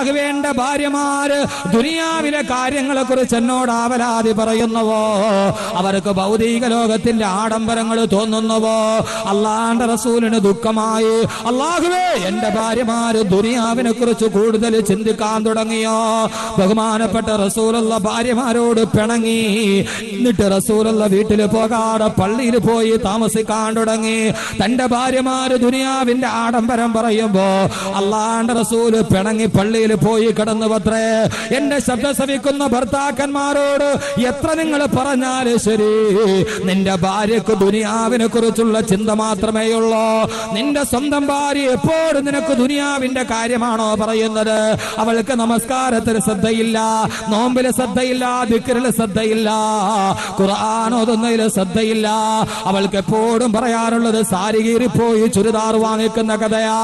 അല്ലാഹുവിന്റെ ഭാര്യമാര് ദുനിയാവിലെ കാര്യങ്ങളെ കുറിച്ച് എന്നോട് ആവലാതി പറയുന്നുവോ, അവർക്ക് ഭൗതിക ലോകത്തിന്റെ ആഡംബരങ്ങൾ തോന്നുന്നുവോ, അല്ലാഹുവിന്റെ റസൂലിന് ദുഃഖമായി. അല്ലാഹുവേ, എന്റെ ഭാര്യമാര് ദുനിയാവിനെ കുറിച്ച് കൂടുതൽ ചിന്തിക്കാൻ തുടങ്ങിയോ? ബഹുമാനപ്പെട്ട റസൂലുള്ള ഭാര്യമാരോട് പിണങ്ങി. എന്നിട്ട് റസൂലുള്ള വീട്ടിൽ പോകാതെ പള്ളിയിൽ പോയി താമസിക്കാൻ തുടങ്ങി. തന്റെ ഭാര്യമാര് ദുനിയാവിന്റെ ആഡംബരം പറയുമ്പോ അല്ലാഹുവിന്റെ റസൂല് പിണങ്ങി പള്ളിയിൽ പോയി കിടന്നുവത്രേ. എന്റെ ശബ്ദം ശ്രവിക്കുന്ന ഭർത്താക്കന്മാരോട് എത്ര നിങ്ങൾ പറഞ്ഞാലും ശരി, നിന്റെ ഭാര്യക്ക് ദുനിയാവിനെ കുറിച്ചുള്ള ചിന്ത മാത്രമേ ഉള്ളൂ. നിന്റെ സ്വന്തം ഭാര്യ എപ്പോഴും നിനക്ക് ദുനിയാവിന്റെ കാര്യമാണോ പറയുന്നത്? അവൾക്ക് നമസ്കാരത്തിൽ ശ്രദ്ധയില്ല, നോമ്പില് ശ്രദ്ധയില്ല, ദിക്റില് ശ്രദ്ധയില്ല, ഖുർആൻ ഓതുന്നതിൽ ശ്രദ്ധയില്ല. അവൾക്ക് എപ്പോഴും പറയാറുള്ളത് സാരി കീറിപ്പോയി ചുരിദാർ വാങ്ങിക്കുന്ന കഥയാ,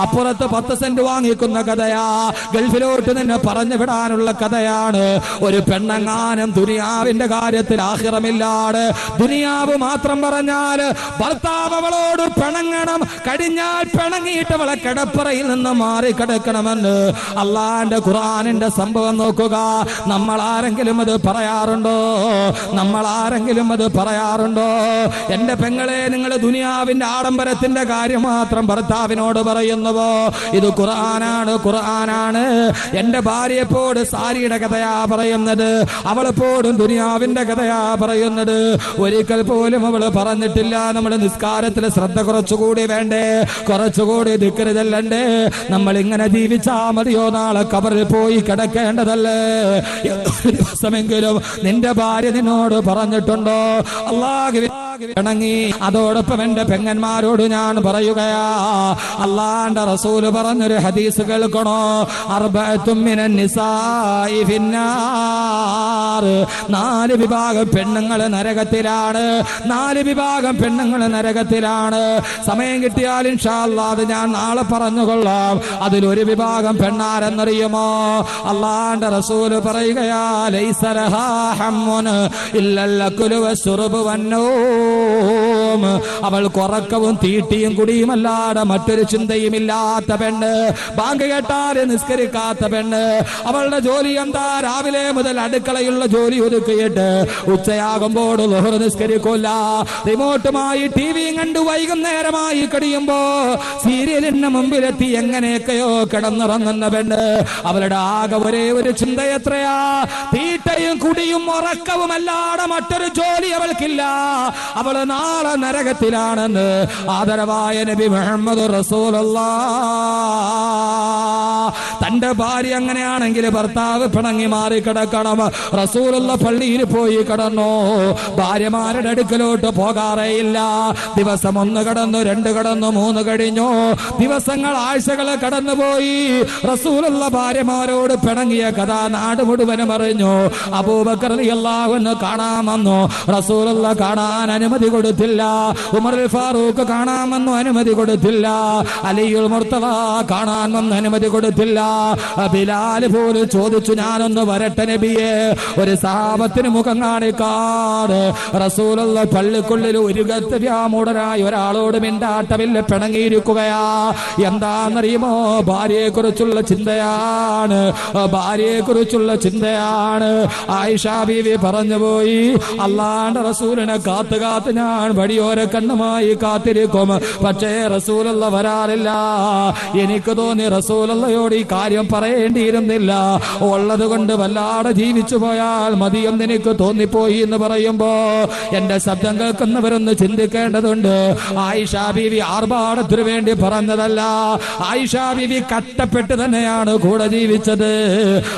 അപ്പുറത്ത് 10 സെന്റ് വാങ്ങിക്കുന്ന കഥയാ, ഗൾഫിലോട്ട് നിന്നെ പറഞ്ഞു വിടാനുള്ള കഥയാണ്. ഒരു പെണ്ണങ്ങാനും ദുനിയാവിന്റെ കാര്യത്തിൽ ആഖിറമില്ലാതെ ദുനിയാവ് മാത്രം പറഞ്ഞാൽ ഭർത്താവ് അവളോട് പിണങ്ങണം, കഴിഞ്ഞാൽ പിണങ്ങിയിട്ട് അവളെ കിടപ്പറയിൽ നിന്ന് മാറി കിടക്കണമെന്ന് അള്ളാന്റെ ഖുർആനിന്റെ സംഭവം നോക്കുക. നമ്മൾ ആരെങ്കിലും അത് പറയാറുണ്ടോ? നമ്മൾ ആരെങ്കിലും അത് പറയാറുണ്ടോ? എന്റെ പെങ്ങളെ, നിങ്ങൾ ദുനിയാവിന്റെ ആഡംബരത്തിന്റെ കാര്യം മാത്രം ഭർത്താവിനോട് പറയുന്നുവോ? ഇത് ഖുർആനാണ്, ഖുർആനാണ്. എന്റെ ഭാര്യയെപ്പോട് സാരിയുടെ കഥയാ പറയുന്നത്, അവളെപ്പോഴും ദുനിയാവിന്റെ കഥയാ പറയുന്നത്. ഒരിക്കൽ പോലും അവള് പറഞ്ഞിട്ടില്ല നമ്മുടെ നിസ്കാരത്തിൽ ശ്രദ്ധ കുറച്ചുകൂടി വേണ്ടേ, കുറച്ചുകൂടി ദിക്റ് ചെല്ലണ്ടേ, നമ്മൾ ഇങ്ങനെ ജീവിച്ചാ മതിയോ, നാളെ ഖബറിൽ പോയി കിടക്കേണ്ടതല്ലേ? ദിവസമെങ്കിലും നിന്റെ ഭാര്യ നിന്നോട് പറഞ്ഞിട്ടുണ്ടോ? അല്ലാഹുവേ ഇണങ്ങി. അതോടൊപ്പം എന്റെ പെങ്ങന്മാരോട് ഞാൻ പറയുകയാ, അല്ലാഹുവിന്റെ റസൂല് പറഞ്ഞൊരു ഹദീസ് കേൾക്കണോ? അർബഅത്തും മിനൻ നിസാഇ ഫിന്നാർ. 4 വിഭാഗം പെണ്ണുങ്ങൾ നരകത്തിലാണ്, 4 വിഭാഗം പെണ്ണുങ്ങൾ നരകത്തിലാണ്. സമയം കിട്ടിയാൽ ഇൻഷാ അല്ലാഹ് അത് ഞാൻ നാളെ പറഞ്ഞുകൊള്ളാം. അതിലൊരു വിഭാഗം പെണ്ണാരെന്നറിയുമോ? അല്ലാഹുവിന്റെ റസൂല് പറയുകയാ, ലൈസ ലഹാ ഹമ്മുൻ ഇല്ലൽ അക്ലു വശ്ശുർബു വന്നൂം. അവൾ ഉറക്കവും തീറ്റിയും കുടിയുമല്ലാതെ മറ്റൊരു ചിന്തയും ഇല്ലാത്ത പെണ്ണ്, ബാങ്ക് കേട്ടാല് നിസ്കരിക്കാത്ത പെണ്ണ്. അവളുടെ ജോലി എന്താ? രാവിലെ മുതൽ അടുക്കളയുള്ള ജോലി ഒതുക്കിയിട്ട് ഉച്ചയാകുമ്പോൾ ളുഹർ നിസ്കരിക്കൂല, റിമോട്ടുമായി ടിവിയും കണ്ട് വൈകുന്നേരമായി കഴിയുമ്പോ സീരിയലിന് മുമ്പിലെത്തി എങ്ങനെയൊക്കെയോ കിടന്നുറങ്ങുന്ന പെണ്ണ്. അവളുടെ ആകെ ഒരേ ഒരു ചിന്ത എത്രയാ? തീറ്റയും കുടിയും ഉറക്കവും അല്ലാതെ മറ്റൊരു ജോലി അവൾക്കില്ല. അവള് നാളെ നരകത്തിലാണെന്ന് ആദരവായ നബി മുഹമ്മദ് റസൂലുള്ളാഹ്. തന്റെ ഭാര്യ അങ്ങനെയാണെങ്കിൽ ഭർത്താവ് പിണങ്ങി മാറി കിടക്കണം. റസൂലുള്ള പള്ളിയിൽ പോയി കിടന്നു, ഭാര്യമാരുടെ അടുക്കലോട്ട് പോകാറേയില്ല. ദിവസം 1 കടന്നു, 2 കടന്നു, 3 കഴിഞ്ഞു, ദിവസങ്ങൾ ആഴ്ചകളെ കടന്നുപോയി. റസൂലുള്ള ഭാര്യമാരോട് പിണങ്ങിയ കഥ നാട് മുഴുവനും അറിഞ്ഞു. അബൂബക്കർ റളിയല്ലാഹു അൻഹു കാണാമെന്നു, റസൂലുള്ള കാണാൻ അനുമതി കൊടുത്തില്ല. ഉമർ ഫാറൂഖ് കാണാമെന്നു അനുമതി കൊടുത്തില്ല. അലിയുൽ മുർത്തദ കാണാമെന്ന് അനുമതി കൊടുത്തില്ല. ബിലാൽ പോലും ചോദിച്ചു, ഞാനൊന്ന് വരട്ടെ നബിയെ, ഒരു സഹാബത്തിന് മുഖം കാണിക്കാട്. റസൂലുള്ള പള്ളിക്കുള്ളിൽ ഒരു ഗത്യവ്യാമൂഢനായ ഒരാളോട് മിണ്ടാട്ടമില്ല, പിണങ്ങിയിരിക്കുകയാ. എന്താണെന്നറിയുമോ? ഭാര്യയെ കുറിച്ചുള്ള ചിന്തയാണ്, ഭാര്യയെ കുറിച്ചുള്ള ചിന്തയാണ്. ആയിഷ ബീവി പറഞ്ഞുപോയി, അല്ലാഹുവിന്റെ റസൂലിനെ കാത്തു കാത്ത് ഞാൻ വഴിയോര കണ്ണുമായി കാത്തിരിക്കും, പക്ഷേ റസൂലുള്ള വരാറില്ല. എനിക്ക് തോന്നി റസൂലുള്ളയോട് ഈ കാര്യം പറയേണ്ടിയിരുന്നില്ല, ഉള്ളത് കൊണ്ട് വല്ലാതെ ജീവിച്ചു പോയാൽ മതിയെന്ന് എനിക്ക് തോന്നിപ്പോയി എന്ന് പറയുമ്പോ എന്റെ ശബ്ദം കേൾക്കുന്നവരൊന്ന് ചിന്തിക്കേണ്ടതുണ്ട്. ആയിഷ ബീവി ആർഭാടത്തിനു വേണ്ടി പറഞ്ഞതല്ല. ആയിഷ ബീവി കഷ്ടപ്പെട്ട് തന്നെയാണ് കൂടെ ജീവിച്ചത്.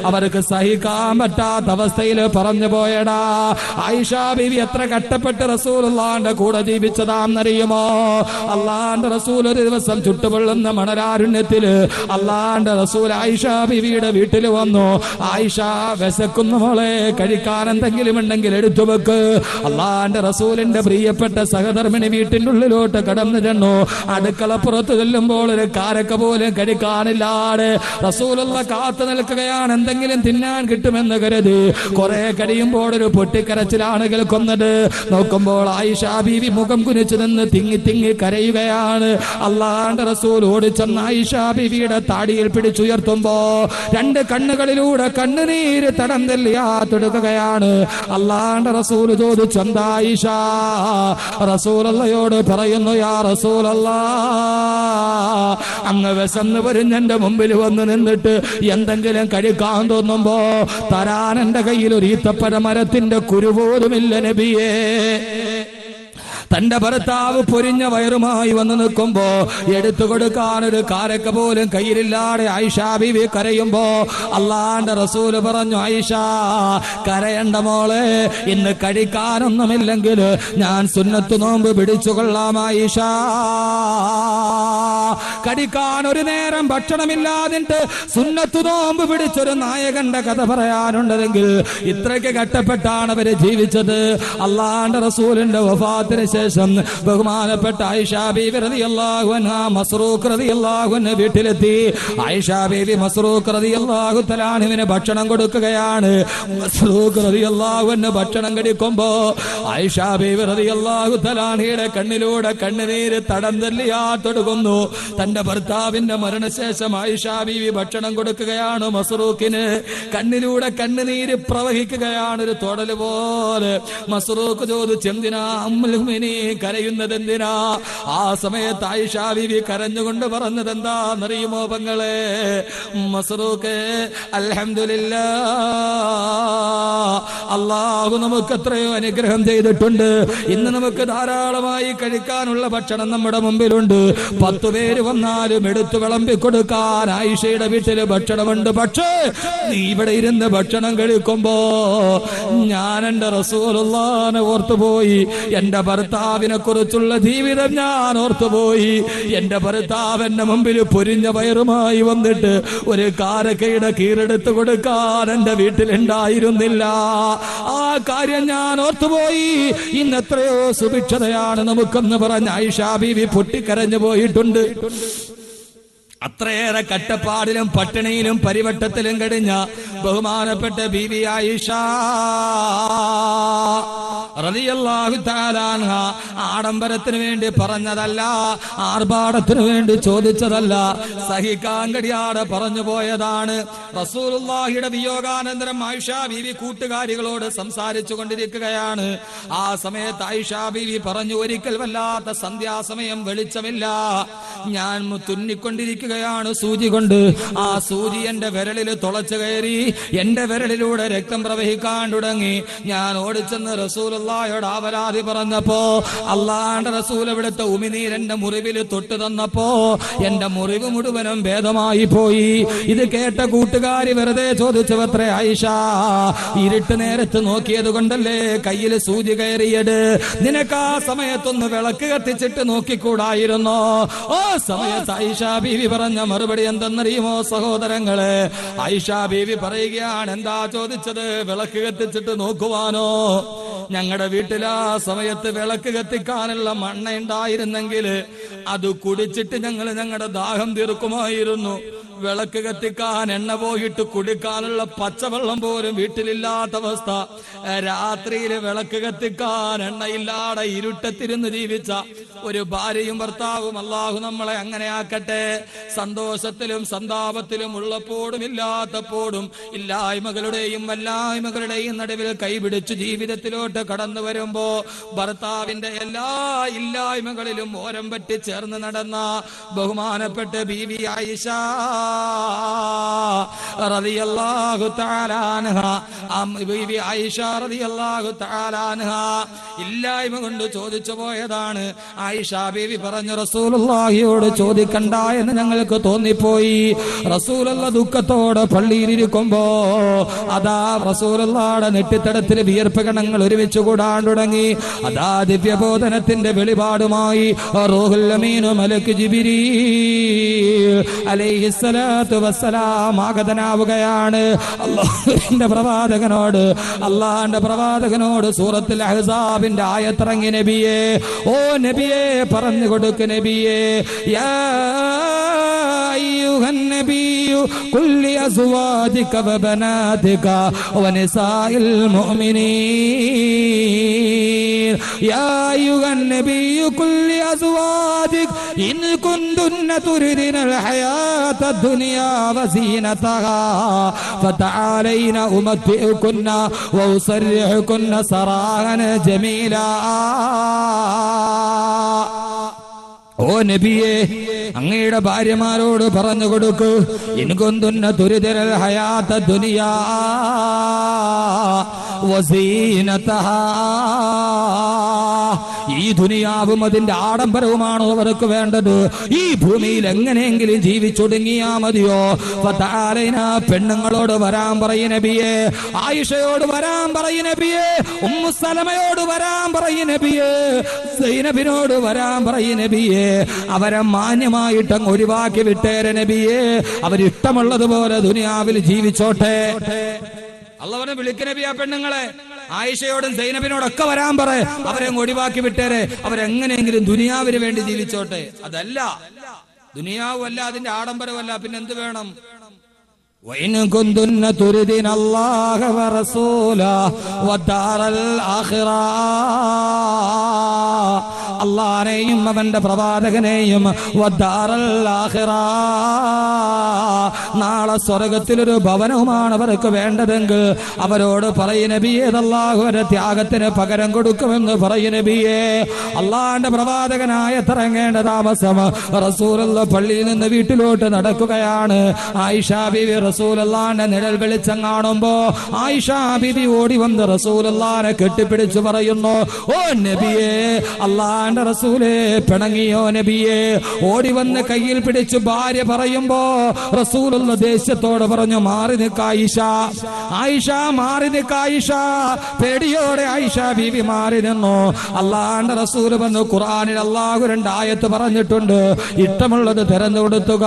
അവർക്ക് സഹിക്കാൻ പറ്റാത്ത അവസ്ഥയിൽ പറഞ്ഞു പോയടാ. ആയിഷ ബീവി എത്ര കഷ്ടപ്പെട്ട് റസൂലുള്ളാഹിന്റെ കൂടെ ജീവിച്ചതാണെന്നറിയുമോ? അല്ലാഹുവിന്റെ റസൂൽ ഒരു ദിവസം ചുട്ടുപൊള്ളുന്ന മണലാരുണ്യത്തിൽ അല്ലാഹുവിന്റെ റസൂൽ ആയിഷ ബീവിയുടെ വീട്ടിൽ വന്നു. ആയിഷ, വിശക്കുന്ന മോളെ, കഴിക്കാൻ എന്തെങ്കിലും ഉണ്ടെങ്കിൽ എടുത്തു വെക്ക്. അല്ലാഹുവിന്റെ റസൂലിന്റെ പ്രിയപ്പെട്ട സഹധർമ്മിണി വീട്ടിന്റെ ഉള്ളിലോട്ട് കടന്നു ചെന്നു. അടുക്കളപ്പുറത്ത് ചെല്ലുമ്പോൾ ഒരു കാരക്ക പോലും കഴിക്കാനില്ലാതെ റസൂലുള്ള കാത്തു നിൽക്കുകയാണ്, എന്തെങ്കിലും തിന്നാൻ കിട്ടുമെന്ന് കരുതി. കുറെ കഴിയുമ്പോൾ ഒരു പൊട്ടിക്കരച്ചിലാണ് കേൾക്കുന്നത്. നോക്കുമ്പോൾ ആയിഷ ബീവി മുഖം കുനിച്ചു നിന്ന് തിങ്ങി തിങ്ങി കരയുകയാണ്. അള്ളാന്റെ റസൂൽ ഓടിച്ചെന്ന് ആയിഷ ബീവിയുടെ താടിയിൽ പിടിച്ചുയർത്തുമ്പോ രണ്ട് കണ്ണുകളിലൂടെ കണ്ണുനീര് തടം തെല്ലിയാത്തെടുക്കുകയാണ്. അള്ളാന്റെ റസൂൽ ചോദിച്ചു, എന്താ ആയിഷ? റസൂലയോട് പറയുന്നു, യാ റസൂലല്ലാ, അങ്ങ് വിശന്ന് വരുന്നെന്റെ മുമ്പിൽ വന്ന് നിന്നിട്ട് എന്തെങ്കിലും കഴിക്കാൻ തോന്നുമ്പോ തരാൻ എന്റെ കയ്യിൽ ഒരു ഈത്തപ്പഴ മരത്തിന്റെ കുരുപോലുമില്ല നബിയേ. തന്റെ ഭർത്താവ് പൊരിഞ്ഞ വയറുമായി വന്ന് നിൽക്കുമ്പോ എടുത്തു കൊടുക്കാൻ ഒരു കാരക്ക പോലും കയ്യിലില്ലാതെ ആയിഷ ബീവി കരയുമ്പോ അള്ളാന്റെ റസൂല് പറഞ്ഞു, ആയിഷ കരയണ്ട മോളെ, ഇന്ന് കഴിക്കാനൊന്നുമില്ലെങ്കിൽ ഞാൻ സുന്നത്ത് നോമ്പ് പിടിച്ചുകൊള്ളാം ആയിഷ. കഴിക്കാൻ ഒരു നേരം ഭക്ഷണമില്ലാതിട്ട് സുന്നത്ത് നോമ്പ് പിടിച്ചൊരു നായകന്റെ കഥ പറയാനുണ്ടെങ്കിൽ ഇത്രയ്ക്ക് കഷ്ടപ്പെട്ടാണ് അവര് ജീവിച്ചത്. അള്ളാന്റെ റസൂലിന്റെ വഫാത്തിന് ശേഷം ബഹുമാനപ്പെട്ട ആയിഷ ബീവി റളിയല്ലാഹു അൻഹാ മസ്റൂഖ് റളിയല്ലാഹു അൻഹു വീട്ടിലെത്തി. ആയിഷ ബീവി മസ്റൂഖ് റളിയല്ലാഹു തആല അൻഹുവിന് ഭക്ഷണം കൊടുക്കുകയാണ്. മസ്റൂഖ് റളിയല്ലാഹു അൻഹു ഭക്ഷണം കഴിക്കുമ്പോ ആയിഷ ബീവി റളിയല്ലാഹു തആല അൻഹയുടെ കണ്ണിലൂടെ കണ്ണുനീര് തടം തെല്ലിയാത്തൊടുക്കുന്നു. തന്റെ ഭർത്താവിന്റെ മരണശേഷം ആയിഷ ബീവി ഭക്ഷണം കൊടുക്കുകയാണ്. മസ്റൂഖിന് കണ്ണിലൂടെ കണ്ണുനീര് പ്രവഹിക്കുകയാണ്, ഒരു തൊടല് പോലെ. മസ്റൂഖ് ചോദിച്ചു, എന്തിനാ ഉമ്മുൽ മുഅ്മിനീൻ കരയുന്നത് എന്തിനാ? ആ സമയത്ത് ആയിഷ ബീവി കരഞ്ഞുകൊണ്ട് പറഞ്ഞത് എന്താന്നറിയുമോ പെങ്ങളെ? മസ്റൂഖ്, അൽഹംദുലില്ലാഹ്, അല്ലാഹു നമുക്ക് എത്രയോ അനുഗ്രഹം ചെയ്തിട്ടുണ്ട്. ഇന്ന് നമുക്ക് ധാരാളമായി കഴിക്കാനുള്ള ഭക്ഷണം നമ്മുടെ മുമ്പിലുണ്ട്. 10 പേര് വന്നാലും എടുത്തു വിളമ്പി കൊടുക്കാൻ ആയിഷയുടെ വീട്ടില് ഭക്ഷണമുണ്ട്. പക്ഷേ നീ ഇവിടെ ഇരുന്ന് ഭക്ഷണം കഴിക്കുമ്പോ ഞാൻ എന്റെ റസൂലുള്ളാഹിനെ ഓർത്തുപോയി. എന്റെ ഭർത്താവിനെ കുറിച്ചുള്ള ജീവിതം ഞാൻ ഓർത്തുപോയി. എന്റെ ഭർത്താവിന്റെ മുമ്പിൽ പൊരിഞ്ഞ വയറുമായി വന്നിട്ട് ഒരു കാരക്കയുടെ കീറെടുത്ത് കൊടുക്കാൻ എന്റെ വീട്ടിലുണ്ടായിരുന്നില്ല. ആ കാര്യം ഞാൻ ഓർത്തുപോയി. ഇന്ന് എത്രയോ സുഭിക്ഷതയാണ് നമുക്കെന്ന് പറഞ്ഞ ആയിഷ ബീവി പൊട്ടിക്കരഞ്ഞു പോയിട്ടുണ്ട്. അത്രയേറെ കട്ടപ്പാടിലും പട്ടിണിയിലും പരിവട്ടത്തിലും കഴിഞ്ഞ ബഹുമാനപ്പെട്ട ബീവി ആയിഷ റളിയല്ലാഹു തആല അൻഹ ആഡംബരത്തിന് വേണ്ടി പറഞ്ഞതല്ല, ആർഭാടത്തിന് വേണ്ടി ചോദിച്ചതല്ല, സഹിക്കാൻ കഴിയാതെ പറഞ്ഞു പോയതാണ്. റസൂലുള്ളാഹിയുടെ വിയോഗാനന്തരം ആയിഷ ബീവി കൂട്ടുകാരികളോട് സംസാരിച്ചു കൊണ്ടിരിക്കുകയാണ്. ആ സമയത്ത് ആയിഷ ബീവി പറഞ്ഞു, ഒരിക്കൽ വല്ലാത്ത സന്ധ്യാസമയം വെളിച്ചമില്ല, ഞാൻ തുന്നിക്കൊണ്ടിരിക്കുകയാണ് സൂചി കൊണ്ട്. ആ സൂചി എന്റെ വിരലിൽ തുളച്ചു കയറി, എന്റെ വിരലിലൂടെ രക്തം പ്രവഹിക്കാൻ തുടങ്ങി. ഞാൻ ഓടിച്ചെന്ന് റസൂലുള്ളാഹിയോട് ആവലാതി പറഞ്ഞപ്പോ അള്ളാന്റെ റസൂൽ ഇവിടുത്തെ ഉമിനീരെന്റെ മുറിവിൽ തൊട്ടു തന്നപ്പോ എന്റെ മുറിവ് മുഴുവനും ഭേദമായി പോയി. ഇത് കേട്ട കൂട്ടുകാരി വെറുതെ ചോദിച്ചവത്രേ, ആയിഷ ഇരുട്ട് നേരത്ത് നോക്കിയത് കൊണ്ടല്ലേ കയ്യിൽ സൂചി കയറിയത്? നിനക്ക് ആ സമയത്തൊന്ന് വിളക്ക് കത്തിച്ചിട്ട് നോക്കിക്കൂടായിരുന്നോ? ഓ സമയത്ത് ആയിഷ ബീവി പറഞ്ഞ മറുപടി എന്തെന്നറിയുമോ സഹോദരങ്ങളെ? ആയിഷ ബീവി പറയുകയാണ്, എന്താ ചോദിച്ചത്? വിളക്ക് കത്തിച്ചിട്ട് നോക്കുവാനോ? ഞങ്ങളുടെ വീട്ടിൽ ആ സമയത്ത് വിളക്ക് കത്തിക്കാനുള്ള മണ്ണ ഉണ്ടായിരുന്നെങ്കിൽ അത് കുടിച്ചിട്ട് ഞങ്ങളുടെ ദാഹം തീർക്കുമായിരുന്നു. വിളക്ക് കത്തിക്കാൻ എണ്ണ പോയിട്ട് കുടിക്കാനുള്ള പച്ചവെള്ളം പോലും വീട്ടിലില്ലാത്ത അവസ്ഥ. രാത്രിയിൽ വിളക്ക് കത്തിക്കാൻ എണ്ണയില്ലാതെ ഇരുട്ടത്തിരുന്ന് ജീവിച്ച ഒരു ഭാര്യയും ഭർത്താവും അല്ലാഹു നമ്മളെ അങ്ങനെ ആക്കട്ടെ. സന്തോഷത്തിലും സന്താപത്തിലും ഉള്ളപ്പോഴും ഇല്ലാത്തപ്പോഴും ഇല്ലായ്മകളുടെയും വല്ലായ്മകളുടെയും നടുവിൽ കൈപിടിച്ച് ജീവിതത്തിലോട്ട് കടന്നു വരുമ്പോ ഭർത്താവിന്റെ എല്ലാ ഇല്ലായ്മകളിലും ഓരം പറ്റി ചേർന്ന് നടന്ന ബഹുമാനപ്പെട്ട ബീവി ആയിഷ റളിയല്ലാഹു തആല അൻഹ, ബീവി ആയിഷ റളിയല്ലാഹു തആല അൻഹ ഇല്ലായ്മ കൊണ്ട് ചോദിച്ചു പോയതാണ്. ആയിഷ ബീവി പറഞ്ഞു, റസൂലുള്ളാഹിയോട് ചോദിക്കണ്ട എന്ന് ഞങ്ങൾക്ക് തോന്നിപ്പോയി. റസൂലുള്ള ദുഃഖത്തോടെ പള്ളിയിലിരിക്കുമ്പോ അതാ റസൂലുള്ളാഹിയുടെ നെറ്റിത്തടത്തിൽ വിയർപ്പ് കണങ്ങൾ ഒരുമിച്ച് കൂടാൻ തുടങ്ങി. അതാ ദിവ്യബോധനത്തിന്റെ വെളിപാടുമായി റൂഹുൽ അമീൻ മലക്ക് ജിബ്രീൽ അലൈഹിസ്സലാത്തു വസ്സലാം ആഗതനാവുകയാണ്. അല്ലാഹുവിന്റെ പ്രവാചകനോട് സൂറത്തുൽ അഹ്സാബിന്റെ ആയത്തിറങ്ങി, നബിയേ, ഓ നബിയേ പറഞ്ഞു കൊടുക്ക് നബിയേ, യാ അയ്യുഹൻ നബിയു കുല്ലി അസ്വാജിക വബനാതിക വനിസാഇൽ മുഅ്മിനീൻ യാ അയ്യുഹൻ നബിയ്യു ഖുൽ ലിഅസ്വാജിക് ഇൻ കുന്തുന്ന തുരിദിനൽ ഹയാത്തദ് ദുനിയാ വസീനതഹാ ഫതആലൈന ഉമത്തിഉകുന്ന വഉസർരിഹുകുന്ന സറാഹൻ ജമീലാ. ഓ നബിയേ, അങ്ങയുടെ ഭാര്യമാരോട് പറഞ്ഞു കൊടുക്കൂ, ഇൻകുന്തുന്ന തുരിദിനൽ ഹയാത്തദ് ദുനിയാ വസീനതഹാ, ഈ ദുനിയാവും അതിന്റെ ആഡംബരവുമാണോ അവർക്ക് വേണ്ടത്? ഈ ഭൂമിയിൽ എങ്ങനെയെങ്കിലും ജീവിച്ചൊടുങ്ങിയാ മതിയോ? ഫതആലൈന, പെണ്ണുങ്ങളോട് വരാൻ പറയും നബിയേ, ആയിഷയോട് വരാൻ പറയും നബിയേ, ഉമ്മു സലമയോട് വരാൻ പറയും നബിയേ, സൈനബിനോട് വരാൻ പറയും നബിയേ. അവരെ മാന്യമായിട്ട് അങ്ങ് ഒഴിവാക്കി വിട്ടേരെ നബിയേ, അവരിഷ്ടമുള്ളതുപോലെ ദുനിയാവിൽ ജീവിച്ചോട്ടെ. അള്ളാഹുവിനെ വിളിക്ക് നബിയാ പെണ്ണുങ്ങളെ, ആയിഷയോടും സൈനബിനോടൊക്കെ വരാൻ പറ, അവരെ ഒഴിവാക്കി വിട്ടേരെ, അവരെങ്ങനെയെങ്കിലും ദുനിയാവിന് വേണ്ടി ജീവിച്ചോട്ടെ. അതല്ല, ദുനിയാവല്ല, അതിന്റെ ആഡംബരമല്ല, പിന്നെ എന്ത് വേണം? വൈൻ കുന്തുന്ന തുരിദിന അല്ലാഹ വറസൂല വദാറൽ ആഖിറ, അല്ലാഹനെയും അവന്റെ പ്രവാചകനെയും വദാറൽ ആഖിറ, നാളെ സ്വർഗത്തിലൊരു ഭവനവുമാണ് അവർക്ക് വേണ്ടതെങ്കിൽ അവരോട് പറയും നബിയേ, അല്ലാഹുവിന്റെ ത്യാഗത്തിന് പകരം കൊടുക്കുമെന്ന് പറയും നബിയേ. അള്ളാന്റെ പ്രവാചകനായ ഇറങ്ങേണ്ട താമസം റസൂലുള്ള പള്ളിയിൽ നിന്ന് വീട്ടിലോട്ട് നടക്കുകയാണ്. ആയിഷ ബീവി റസൂലുള്ളാന്റെ നിഴൽ വെളിച്ചം കാണുമ്പോ ആയിഷ ബീവി ഓടി വന്ന് റസൂലുള്ളാനെ കെട്ടിപ്പിടിച്ചു പറയുന്നു, ഓ നബിയേ, അള്ളാന്റെ റസൂലേ, പിണങ്ങിയോ നബിയേ? ഓടി വന്ന് കയ്യിൽ പിടിച്ചു ഭാര്യ പറയുമ്പോ റസൂലുള്ള ദേശത്തോട് പറഞ്ഞു, മാറി നിൽക്ക ആയിഷ, ആയിഷ മാറി നിൽക്ക ആയിഷ. പേടിയോടെ ആയിഷ ബീവി മാറി നിന്നു. അള്ളാന്റെ റസൂൽ വന്ന് ഖുർആനിൽ അള്ളാഹു 2 ആയത്ത് പറഞ്ഞിട്ടുണ്ട്, ഇഷ്ടമുള്ളത് തിരഞ്ഞെടുത്തുക,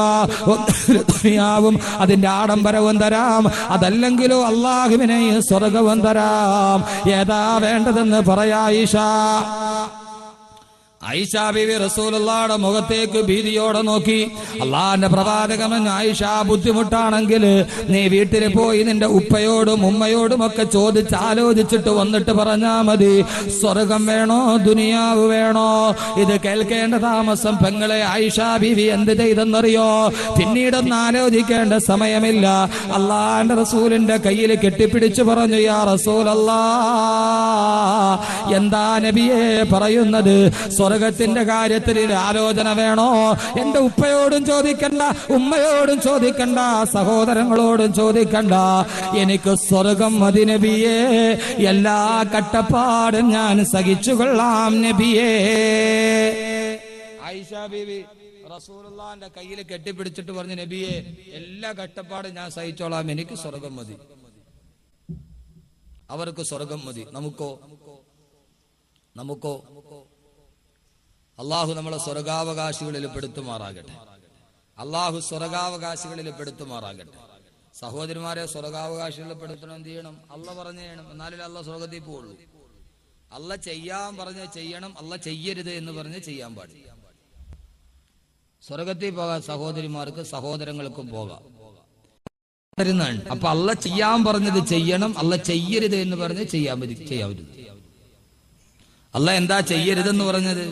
ദുനിയാവും അതിന്റെ ആഡംബരവും തരാം, അതല്ലെങ്കിലോ അള്ളാഹുവിനെയും സ്വർഗവും തരാം. ഏതാ വേണ്ടതെന്ന് പറയാ ആയിഷ. ആയിഷ ബീവി റസൂലുള്ളാഹിയുടെ മുഖത്തേക്ക് ഭീതിയോടെ നോക്കി. അള്ളാന്റെ പ്രവാചകൻ, ആയിഷ, ബുദ്ധിമുട്ടാണെങ്കിൽ നീ വീട്ടിൽ പോയി നിന്റെ ഉപ്പയോടും ഉമ്മയോടും ഒക്കെ ആലോചിച്ചിട്ട് വന്നിട്ട് പറഞ്ഞാ മതി, സ്വർഗം വേണോ ദുനിയാവ് വേണോ? ഇത് കേൾക്കേണ്ട താമസം പെങ്ങളെ ആയിഷ ബീവി എന്ത് ചെയ്തെന്നറിയോ? പിന്നീടൊന്നും ആലോചിക്കേണ്ട സമയമില്ല. അള്ളാന്റെ റസൂലിന്റെ കയ്യിൽ കെട്ടിപ്പിടിച്ചു പറഞ്ഞു, യാ റസൂലല്ലാ, എന്താ നബിയെ പറയുന്നത്? സ്വർഗത്തിന്റെ കാര്യത്തിൽ ആലോചന വേണോ? എന്റെ ഉപ്പയോടും ചോദിക്കണ്ട, ഉമ്മയോടും ചോദിക്കണ്ട, സഹോദരങ്ങളോടും ചോദിക്കണ്ട, എനിക്ക് സ്വർഗം മതി നബിയേ, എല്ലാ കട്ടപ്പാടും ഞാൻ സഹിച്ചുകൊള്ളാം നബിയേ. ആയിഷ ബീവി റസൂലുള്ളാഹിന്റെ കയ്യിൽ കെട്ടിപ്പിടിച്ചിട്ട് പറഞ്ഞു, നബിയേ, എല്ലാ കട്ടപ്പാടും ഞാൻ സഹിച്ചോളാം, എനിക്ക് സ്വർഗം മതി. അവർക്ക് സ്വർഗം മതി, നമുക്കോ അള്ളാഹു നമ്മളെ സ്വർഗാവകാശികളിൽ പെടുത്തുമാറാകട്ടെ. അള്ളാഹു സ്വർഗാവകാശികളിൽ പെടുത്തുമാറാകട്ടെ. സഹോദരിമാരെ സ്വർഗാവകാശികളിൽ പെടുത്തണം. എന്ത് ചെയ്യണം? അള്ള പറഞ്ഞു ചെയ്യണം, എന്നാലേ അള്ള സ്വർഗത്തിൽ പോവുള്ളൂ. അള്ള ചെയ്യാൻ പറഞ്ഞ് ചെയ്യണം, അള്ള ചെയ്യരുത് എന്ന് പറഞ്ഞ് ചെയ്യാൻ പാടില്ല. സ്വർഗത്തിൽ പോകാൻ സഹോദരിമാർക്ക് സഹോദരങ്ങൾക്കും പോകാം. അപ്പൊ അള്ള ചെയ്യാൻ പറഞ്ഞത് ചെയ്യണം, അള്ള ചെയ്യരുത് എന്ന് പറഞ്ഞ് ചെയ്യാവരുത്. അള്ള എന്താ ചെയ്യരുതെന്ന് പറഞ്ഞത്?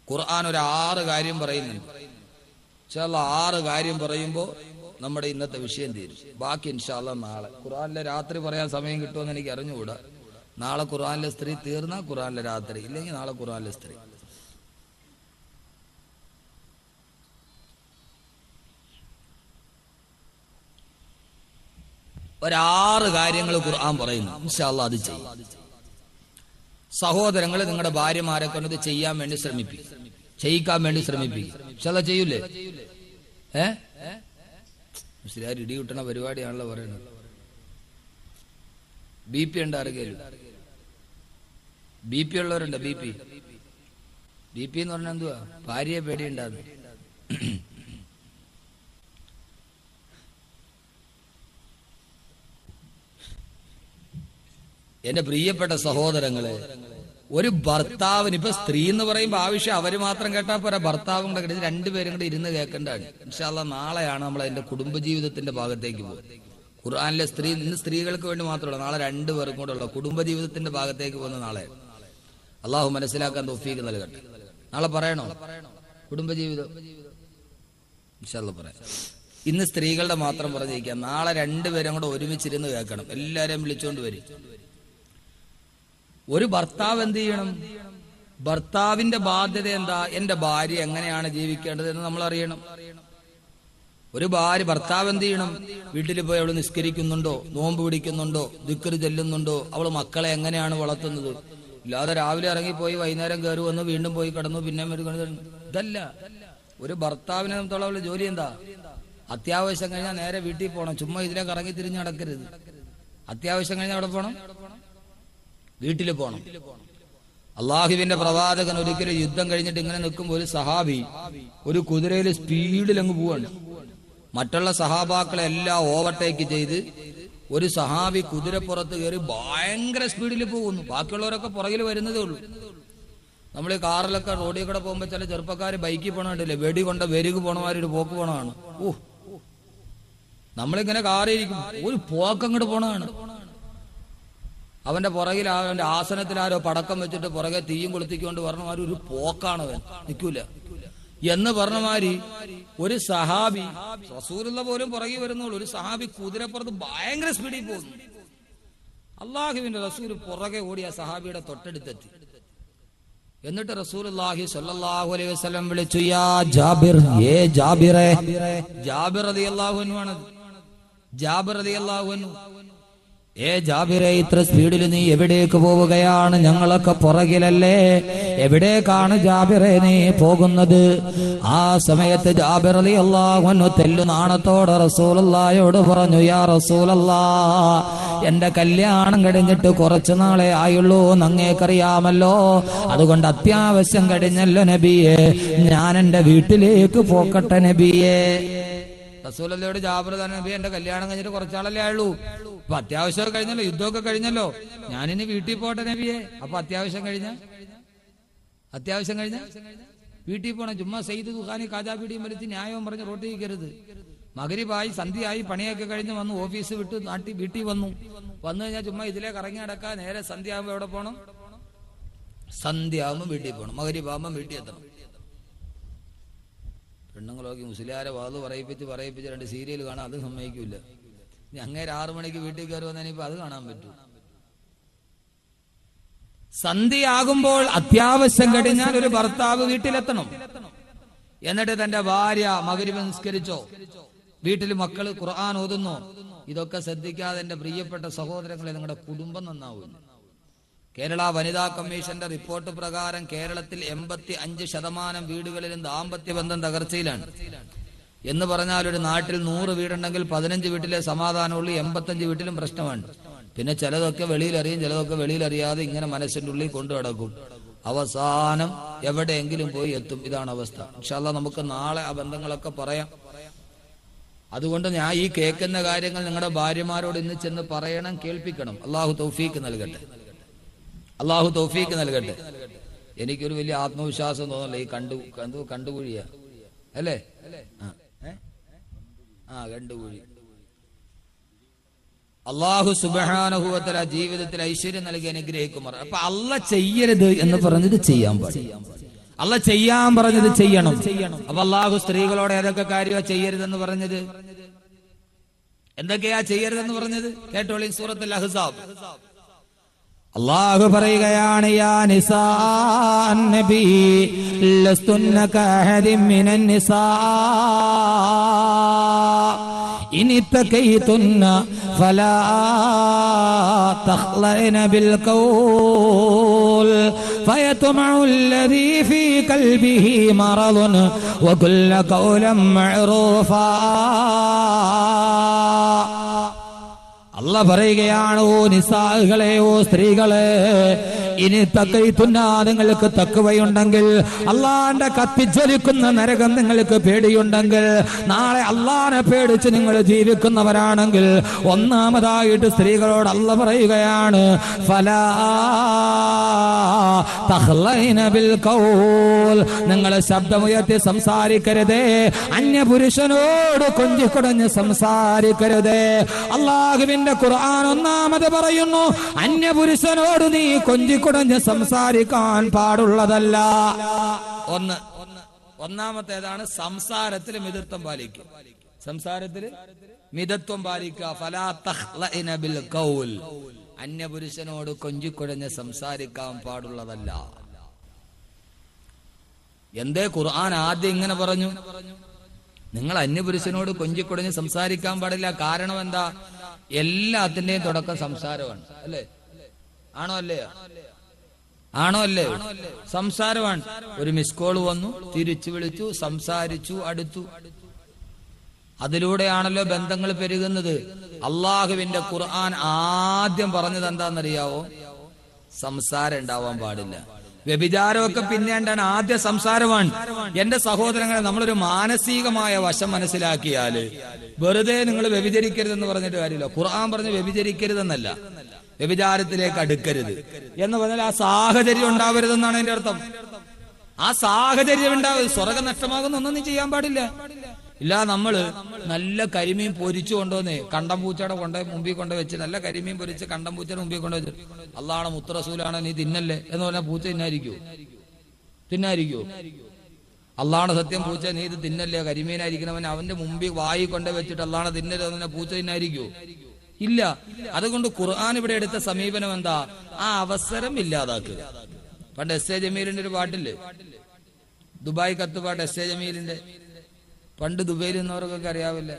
ഖുർആൻ ഒരു 6 കാര്യം പറയുന്നുണ്ട്. 6 കാര്യം പറയുമ്പോ നമ്മുടെ ഇന്നത്തെ വിഷയം തീരും. ബാക്കി ഇൻഷാ അല്ലാഹ് നാളെ. ഖുർആനിലെ രാത്രി പറയാൻ സമയം കിട്ടുമെന്ന് എനിക്ക് അറിഞ്ഞുകൂടാ. നാളെ ഖുർആനിലെ സ്ത്രീ തീർന്നാ ഖുർആനിലെ രാത്രി, ഇല്ലെങ്കിൽ നാളെ ഖുർആനിലെ സ്ത്രീ. ഒരു 6 കാര്യങ്ങൾ ഖുർആൻ പറയുന്നു. ഇൻഷാ അല്ലാഹ് അത് ചെയ്യും. സഹോദരങ്ങൾ, നിങ്ങളുടെ ഭാര്യമാരെ കൊണ്ട് ചെയ്യാൻ വേണ്ടി ശ്രമിപ്പിക്കും, ചെയ്യിക്കാൻ വേണ്ടി ശ്രമിപ്പിക്കും. ഇൻഷാ അല്ലാഹ് ചെയ്യൂലേ? മുസ്ലിയാർ ഇടി കിട്ടണ പരിപാടിയാണല്ലോ പറയുന്നത്. BP ഉണ്ട് ആരെങ്കിലും? BP ഉള്ളവരുണ്ട്? BP എന്ന് പറഞ്ഞാൽ എന്തുവാ? ഭാര്യയെ പേടിയുണ്ടാകുന്നു. എന്റെ പ്രിയപ്പെട്ട സഹോദരങ്ങളെ, ഒരു ഭർത്താവിന്, ഇപ്പൊ സ്ത്രീ എന്ന് പറയുമ്പോൾ ആവശ്യം അവര് മാത്രം കേട്ടാൽ പോരാ, ഭർത്താവും കൂടെ കേട്ട് 2 പേരും കൂടെ ഇരുന്ന് കേൾക്കേണ്ടതാണ്. ഇൻഷാ അല്ലാഹ് നാളെയാണ് നമ്മൾ അതിന്റെ കുടുംബജീവിതത്തിന്റെ ഭാഗത്തേക്ക് പോകുന്നത്. ഖുർആനിലെ ഇന്ന് സ്ത്രീകൾക്ക് വേണ്ടി മാത്രമല്ല, നാളെ 2 പേർക്കും കൂടെ ഉള്ള കുടുംബജീവിതത്തിന്റെ ഭാഗത്തേക്ക് പോകുന്ന നാളെ. അള്ളാഹു മനസ്സിലാക്കാൻ തൗഫീഖ് നൽകട്ടെ. നാളെ പറയണോ കുടുംബജീവിതം? ഇൻഷാ അല്ലാഹ് പറയാം. ഇന്ന് സ്ത്രീകളുടെ മാത്രം പറഞ്ഞിരിക്കാം. നാളെ രണ്ടുപേരും കൂടെ ഒരുമിച്ചിരുന്ന് കേൾക്കണം. എല്ലാരെയും വിളിച്ചോണ്ട് വരും. ഒരു ഭർത്താവ് എന്ത് ചെയ്യണം? ഭർത്താവിന്റെ ബാധ്യത എന്താ? എന്റെ ഭാര്യ എങ്ങനെയാണ് ജീവിക്കേണ്ടത് എന്ന് നമ്മൾ അറിയണം. ഒരു ഭാര്യ ഭർത്താവ് എന്ത് ചെയ്യണം? വീട്ടിൽ പോയി അവള് നിസ്കരിക്കുന്നുണ്ടോ, നോമ്പ് പിടിക്കുന്നുണ്ടോ, ദിക്ർ ചെല്ലുന്നുണ്ടോ, അവള് മക്കളെ എങ്ങനെയാണ് വളർത്തുന്നത്? ഇല്ലാതെ രാവിലെ ഇറങ്ങിപ്പോയി വൈകുന്നേരം കയറി വന്ന് വീണ്ടും പോയി കിടന്നു പിന്നെ ഇതല്ല. ഒരു ഭർത്താവിനെ സംബന്ധിച്ചുള്ള ജോലി എന്താ? അത്യാവശ്യം കഴിഞ്ഞാൽ നേരെ വീട്ടിൽ പോകണം. ചുമ്മാ ഇതിലേക്ക് ഇറങ്ങി തിരിഞ്ഞ് നടക്കരുത്. അത്യാവശ്യം കഴിഞ്ഞാൽ അവിടെ പോകണം, വീട്ടിൽ പോകണം. അള്ളാഹുവിന്റെ പ്രവാചകൻ ഒരിക്കലും യുദ്ധം കഴിഞ്ഞിട്ട് ഇങ്ങനെ നിൽക്കുമ്പോൾ ഒരു സഹാബി ഒരു കുതിരയിൽ സ്പീഡിൽ അങ്ങ് പോവാണ്. മറ്റുള്ള സഹാബാക്കളെ എല്ലാം ഓവർടേക്ക് ചെയ്ത് ഒരു സഹാബി കുതിരപ്പുറത്ത് കയറി ഭയങ്കര സ്പീഡിൽ പോകുന്നു. ബാക്കിയുള്ളവരൊക്കെ പുറകിൽ വരുന്നതേ ഉള്ളൂ. നമ്മൾ ഈ കാറിലൊക്കെ റോഡിൽ കൂടെ പോകുമ്പോൾ ചില ചെറുപ്പക്കാർ ബൈക്കിൽ പോകണമില്ലേ, വെടി കൊണ്ട വെരുക് പോണമാരൊരു പോക്ക് പോണതാണ്. നമ്മളിങ്ങനെ കാറിയിരിക്കും, ഒരു പോക്കങ്ങോട്ട് പോണതാണ്. അവന്റെ പുറകിൽ അവന്റെ ആസനത്തിൽ ആരോ പടക്കം വെച്ചിട്ട് പുറകെ തീയും കൊളുത്തിക്കൊണ്ട് പറഞ്ഞമാര് ഒരു പോക്കാണവൻ, നിൽക്കൂല എന്ന് പറഞ്ഞമാര് ഒരു സഹാബി, റസൂലുള്ള പോലും പുറകെ വരുന്നുള്ളൂ, ഒരു സഹാബി കുതിരപ്പുറത്ത് ഭയങ്കര സ്പീഡിൽ പോകുന്നു. അള്ളാഹുവിന്റെ റസൂൽ പുറകെ ഓടി ആ സഹാബിയുടെ തൊട്ടടുത്തെത്തി. എന്നിട്ട് റസൂലുള്ളാഹി സ്വല്ലല്ലാഹു അലൈഹി വസല്ലം വിളിച്ചു, യാ ജാബിർ, ഏ ജാബിറേ. ജാബിർ റളിയല്ലാഹു അൻഹു ആണ്. ജാബിർ റളിയല്ലാഹു അൻഹു, ഏ ജാബിറെ, ഇത്ര സ്പീഡിൽ നീ എവിടേക്ക് പോവുകയാണ്? ഞങ്ങളൊക്കെ പുറകിലല്ലേ. എവിടേക്കാണ് ജാബിറെ നീ പോകുന്നത്? ആ സമയത്ത് ജാബിർ റളിയല്ലാഹു അൻഹു തെല്ലു നാണത്തോടെ റസൂലുള്ളാഹിയോട് പറഞ്ഞു, യാ റസൂലല്ലാഹ്, എന്റെ കല്യാണം കഴിഞ്ഞിട്ട് കുറച്ചു നാളെ ആയുള്ളൂ, അങ്ങേക്കറിയാമല്ലോ. അതുകൊണ്ട് അത്യാവശ്യം കഴിഞ്ഞല്ലോ നബിയെ, ഞാൻ എന്റെ വീട്ടിലേക്ക് പോക്കട്ടെ നബിയെ. റസൂലുള്ളാഹിയോട് ജാബിർ തന്നെ, നബി എന്റെ കല്യാണം കഴിഞ്ഞിട്ട് കുറച്ചാളല്ലേ ആയുള്ളൂ, അപ്പൊ അത്യാവശ്യം കഴിഞ്ഞല്ലോ, യുദ്ധമൊക്കെ കഴിഞ്ഞല്ലോ, ഞാനിനി വീട്ടിൽ പോട്ടെ നബിയെ. അപ്പൊ അത്യാവശ്യം കഴിഞ്ഞ വീട്ടിൽ പോണം. ചുമ്മാ സെയ്ദ് ദുഖാനി കാജാപീടിയും വലിച്ച് ന്യായവും പറഞ്ഞ് റോട്ടിൽ നിൽക്കരുത്. മഗ്‌രിബായി സന്ധ്യയായി പണിയൊക്കെ കഴിഞ്ഞ് വന്നു, ഓഫീസ് വിട്ട് വീട്ടിൽ വന്നു കഴിഞ്ഞാൽ ചുമ്മാ ഇതിലേക്ക് ഇറങ്ങി നടക്കാൻ. നേരെ സന്ധ്യ ആകുമ്പോ എവിടെ പോകണം? സന്ധ്യ ആകുമ്പോൾ വീട്ടിൽ പോകണം, മഗ്‌രിബാകുമ്പോൾ വീട്ടിൽ എത്തണം. പെണ്ണുങ്ങളൊക്കെ മുസ്ലിയാരെ വാത് പറയിപ്പിച്ച് രണ്ട് സീരിയൽ കാണാൻ അത് സമ്മതിക്കൂല. അങ്ങേര് 6 മണിക്ക് വീട്ടിൽ കയറി വന്നാൽ ഇപ്പൊ അത് കാണാൻ പറ്റൂ. സന്ധ്യയാകുമ്പോൾ അത്യാവശ്യം കഴിഞ്ഞാൽ ഒരു ഭർത്താവ് വീട്ടിലെത്തണം. എന്നിട്ട് തന്റെ ഭാര്യ മഗ്‌രിബ് നിസ്കരിച്ചോ, വീട്ടിൽ മക്കള് ഖുർആൻ ഓതുന്നോ, ഇതൊക്കെ ശ്രദ്ധിക്കാതെ എന്റെ പ്രിയപ്പെട്ട സഹോദരങ്ങളെ, നിങ്ങളുടെ കുടുംബം നന്നാവില്ല. കേരള വനിതാ കമ്മീഷന്റെ റിപ്പോർട്ട് പ്രകാരം കേരളത്തിൽ 85% വീടുകളിലും ദാമ്പത്യ ബന്ധം തകർച്ചയിലാണ്. എന്ന് പറഞ്ഞാൽ ഒരു നാട്ടിൽ 100 വീടുണ്ടെങ്കിൽ 15 വീട്ടിലെ സമാധാനമുള്ളൂ, 85 വീട്ടിലും പ്രശ്നമാണ്. പിന്നെ ചിലതൊക്കെ വെളിയിലറിയും, ചിലതൊക്കെ വെളിയിലറിയാതെ ഇങ്ങനെ മനസ്സിന്റെ ഉള്ളിൽ കൊണ്ടു നടക്കും. അവസാനം എവിടെയെങ്കിലും പോയി എത്തും. ഇതാണ് അവസ്ഥ. ഇൻഷാ അല്ലാഹ് നമുക്ക് നാളെ ആ ബന്ധങ്ങളൊക്കെ പറയാം. അതുകൊണ്ട് ഞാൻ ഈ കേൾക്കുന്ന കാര്യങ്ങൾ നിങ്ങളുടെ ഭാര്യമാരോട് ഇന്ന് ചെന്ന് പറയണം, കേൾപ്പിക്കണം. അള്ളാഹു തൗഫീക്ക് നൽകട്ടെ, അള്ളാഹു തൗഫീക്ക് നൽകട്ടെ. എനിക്കൊരു വലിയ ആത്മവിശ്വാസം തോന്നല്ല. ഈ കണ്ടുകുഴിയ അല്ലേ? കണ്ടുകുഴി. അള്ളാഹു സുബ്ഹാനഹു വ തആല ജീവിതത്തിൽ ഐശ്വര്യം നൽകി അനുഗ്രഹിക്കുമാർ. അപ്പൊ അള്ളാഹ് ചെയ്യരുത് എന്ന് പറഞ്ഞത് ചെയ്യാൻ പാടില്ല, അള്ളാഹ് ചെയ്യാൻ പറഞ്ഞത് ചെയ്യണം. അപ്പൊ അള്ളാഹു സ്ത്രീകളോട് ഏതൊക്കെ കാര്യമാണ് ചെയ്യരുതെന്ന് പറഞ്ഞത്? എന്തൊക്കെയാ ചെയ്യരുതെന്ന് പറഞ്ഞത്? കേട്ടോളി, സൂറത്തുൽ അഹ്സാബ് അല്ലാഹു പറയുകയാണ്, യാ നിസാഅൻ നബി ലസ്തുന്ന കഅഹദിൻ മിനൻ നിസാ ഇൻ ഇത്തഖൈതുന്ന ഫലാ തഖ്ലഅന ബിൽ ഖൗൽ ഫയത്മഉ അല്ലദീ ഫീ ഖൽബിഹി മറദുൻ വകുല്ല ഖൗലൻ മഅറൂഫാ. അല്ലാഹ് പറയുകയാണ്, ഓ നിസാകളെ, ഓ സ്ത്രീകളെ, ഇനി തഖൈതുന്ന, നിങ്ങൾക്ക് തഖ്വയുണ്ടെങ്കിൽ, അള്ളാന്റെ കത്തിജ്വലിക്കുന്ന നരകം നിങ്ങൾക്ക് പേടിയുണ്ടെങ്കിൽ, നാളെ അള്ളാനെ പേടിച്ച് നിങ്ങൾ ജീവിക്കുന്നവരാണെങ്കിൽ, ഒന്നാമതായിട്ട് സ്ത്രീകളോട് അല്ലാഹ് പറയുകയാണ്, ഫലാ തഖ്ലൈന ബിൽ ഖൗൽ, നിങ്ങൾ ശബ്ദമുയർത്തി സംസാരിക്കരുതേ, അന്യപുരുഷനോട് കൊഞ്ചിക്കുടഞ്ഞ് സംസാരിക്കരുതേ. അല്ലാഹുവിന്റെ ഖുർആൻ ഒന്നാമത് പറയുന്നു, അന്യപുരുഷനോട് നീ കൊഞ്ചി കൊഞ്ചിക്കുടഞ്ഞ് സംസാരിക്കാൻ പാടുള്ളതല്ല. ഒന്നാമത്തേതാണ് സംസാരത്തിൽ മിതത്വം പാലിക്കുക. സംസാരത്തിൽ മിതത്വം പാലിക്കുക. ഫലാ തഖ്ലഇന ബിൽ ഖൗൽ, അന്യപുരുഷനോട് കൊഞ്ചിക്കുടഞ്ഞ് സംസാരിക്കാൻ പാടുള്ളതല്ല. എന്തേ ഖുർആൻ ആദ്യം ഇങ്ങനെ പറഞ്ഞു? നിങ്ങൾ അന്യപുരുഷനോട് കൊഞ്ചിക്കുടഞ്ഞ് സംസാരിക്കാൻ പാടില്ല. കാരണം എന്താ? എല്ലാത്തിന്റെയും തുടക്കം സംസാരമാണ്. അല്ലേ? ആണോ അല്ലേ? ആണോ അല്ലേ? സംസാരമാണ്. ഒരു മിസ് കോൾ വന്നു, തിരിച്ചു വിളിച്ചു, സംസാരിച്ചു, അടുത്തു. അതിലൂടെയാണല്ലോ ബന്ധങ്ങൾ പെരുകുന്നത്. അള്ളാഹുവിന്റെ ഖുർആൻ ആദ്യം പറഞ്ഞത് എന്താണെന്നറിയാവോ? സംസാരം ഉണ്ടാവാൻ പാടില്ല. വ്യഭിചാരമൊക്കെ പിന്നെയാണ്, ആദ്യ സംസാരമാണ്. എന്റെ സഹോദരങ്ങളെ, നമ്മളൊരു മാനസികമായ വശം മനസ്സിലാക്കിയാല് വെറുതെ നിങ്ങൾ വ്യഭിചരിക്കരുതെന്ന് പറഞ്ഞിട്ട് കാര്യമില്ല. ഖുർആൻ പറഞ്ഞ് വ്യഭിചരിക്കരുതെന്നല്ല, വ്യഭിചാരത്തിലേക്ക് അടുക്കരുത് എന്ന് പറഞ്ഞാൽ ആ സാഹചര്യം ഉണ്ടാവരുതെന്നാണ് എന്റെ അർത്ഥം. ആ സാഹചര്യം ഉണ്ടാവരുത്. സ്വർഗം നഷ്ടമാകുന്ന ഒന്നും നീ ചെയ്യാൻ പാടില്ല. ഇല്ല, നമ്മള് നല്ല കരിമീൻ പൊരിച്ചു കൊണ്ടുവന്നേ കണ്ടം പൂച്ചയുടെ മുമ്പിൽ കൊണ്ട് വെച്ച്, നല്ല കരിമീൻ പൊരിച്ച് കണ്ടം പൂച്ചയുടെ മുമ്പിൽ കൊണ്ട് വെച്ച്, അള്ളാഹുവിന്റെ മുത്തറസൂലാണ് നീ തിന്നല്ലേ എന്ന് പറഞ്ഞാൽ പൂച്ച തിന്നായിരിക്കോ? അള്ളാഹുവിന്റെ സത്യം, പൂച്ച നീ ഇത് തിന്നല്ലേ, കരിമീനായിരിക്കണവൻ അവന്റെ മുമ്പിൽ വായി കൊണ്ട് വെച്ചിട്ട് അള്ളാഹുവിനെ തിന്നല്ലേ എന്ന് പറഞ്ഞാൽ പൂച്ച തിന്നായിരിക്കോ? ഇല്ല. അതുകൊണ്ട് ഖുർആൻ ഇവിടെ എടുത്ത സമീപനം എന്താ? ആ അവസരം ഇല്ലാതാക്കുക. പണ്ട് എസ് എ ജമീലിന്റെ ഒരു പാട്ടില്ലേ, ദുബായ് കത്തുപാട്ട്, എസ് എ ജമീലിന്റെ. പണ്ട് ദുബൈയിൽ നിന്നവർക്കൊക്കെ അറിയാവില്ല,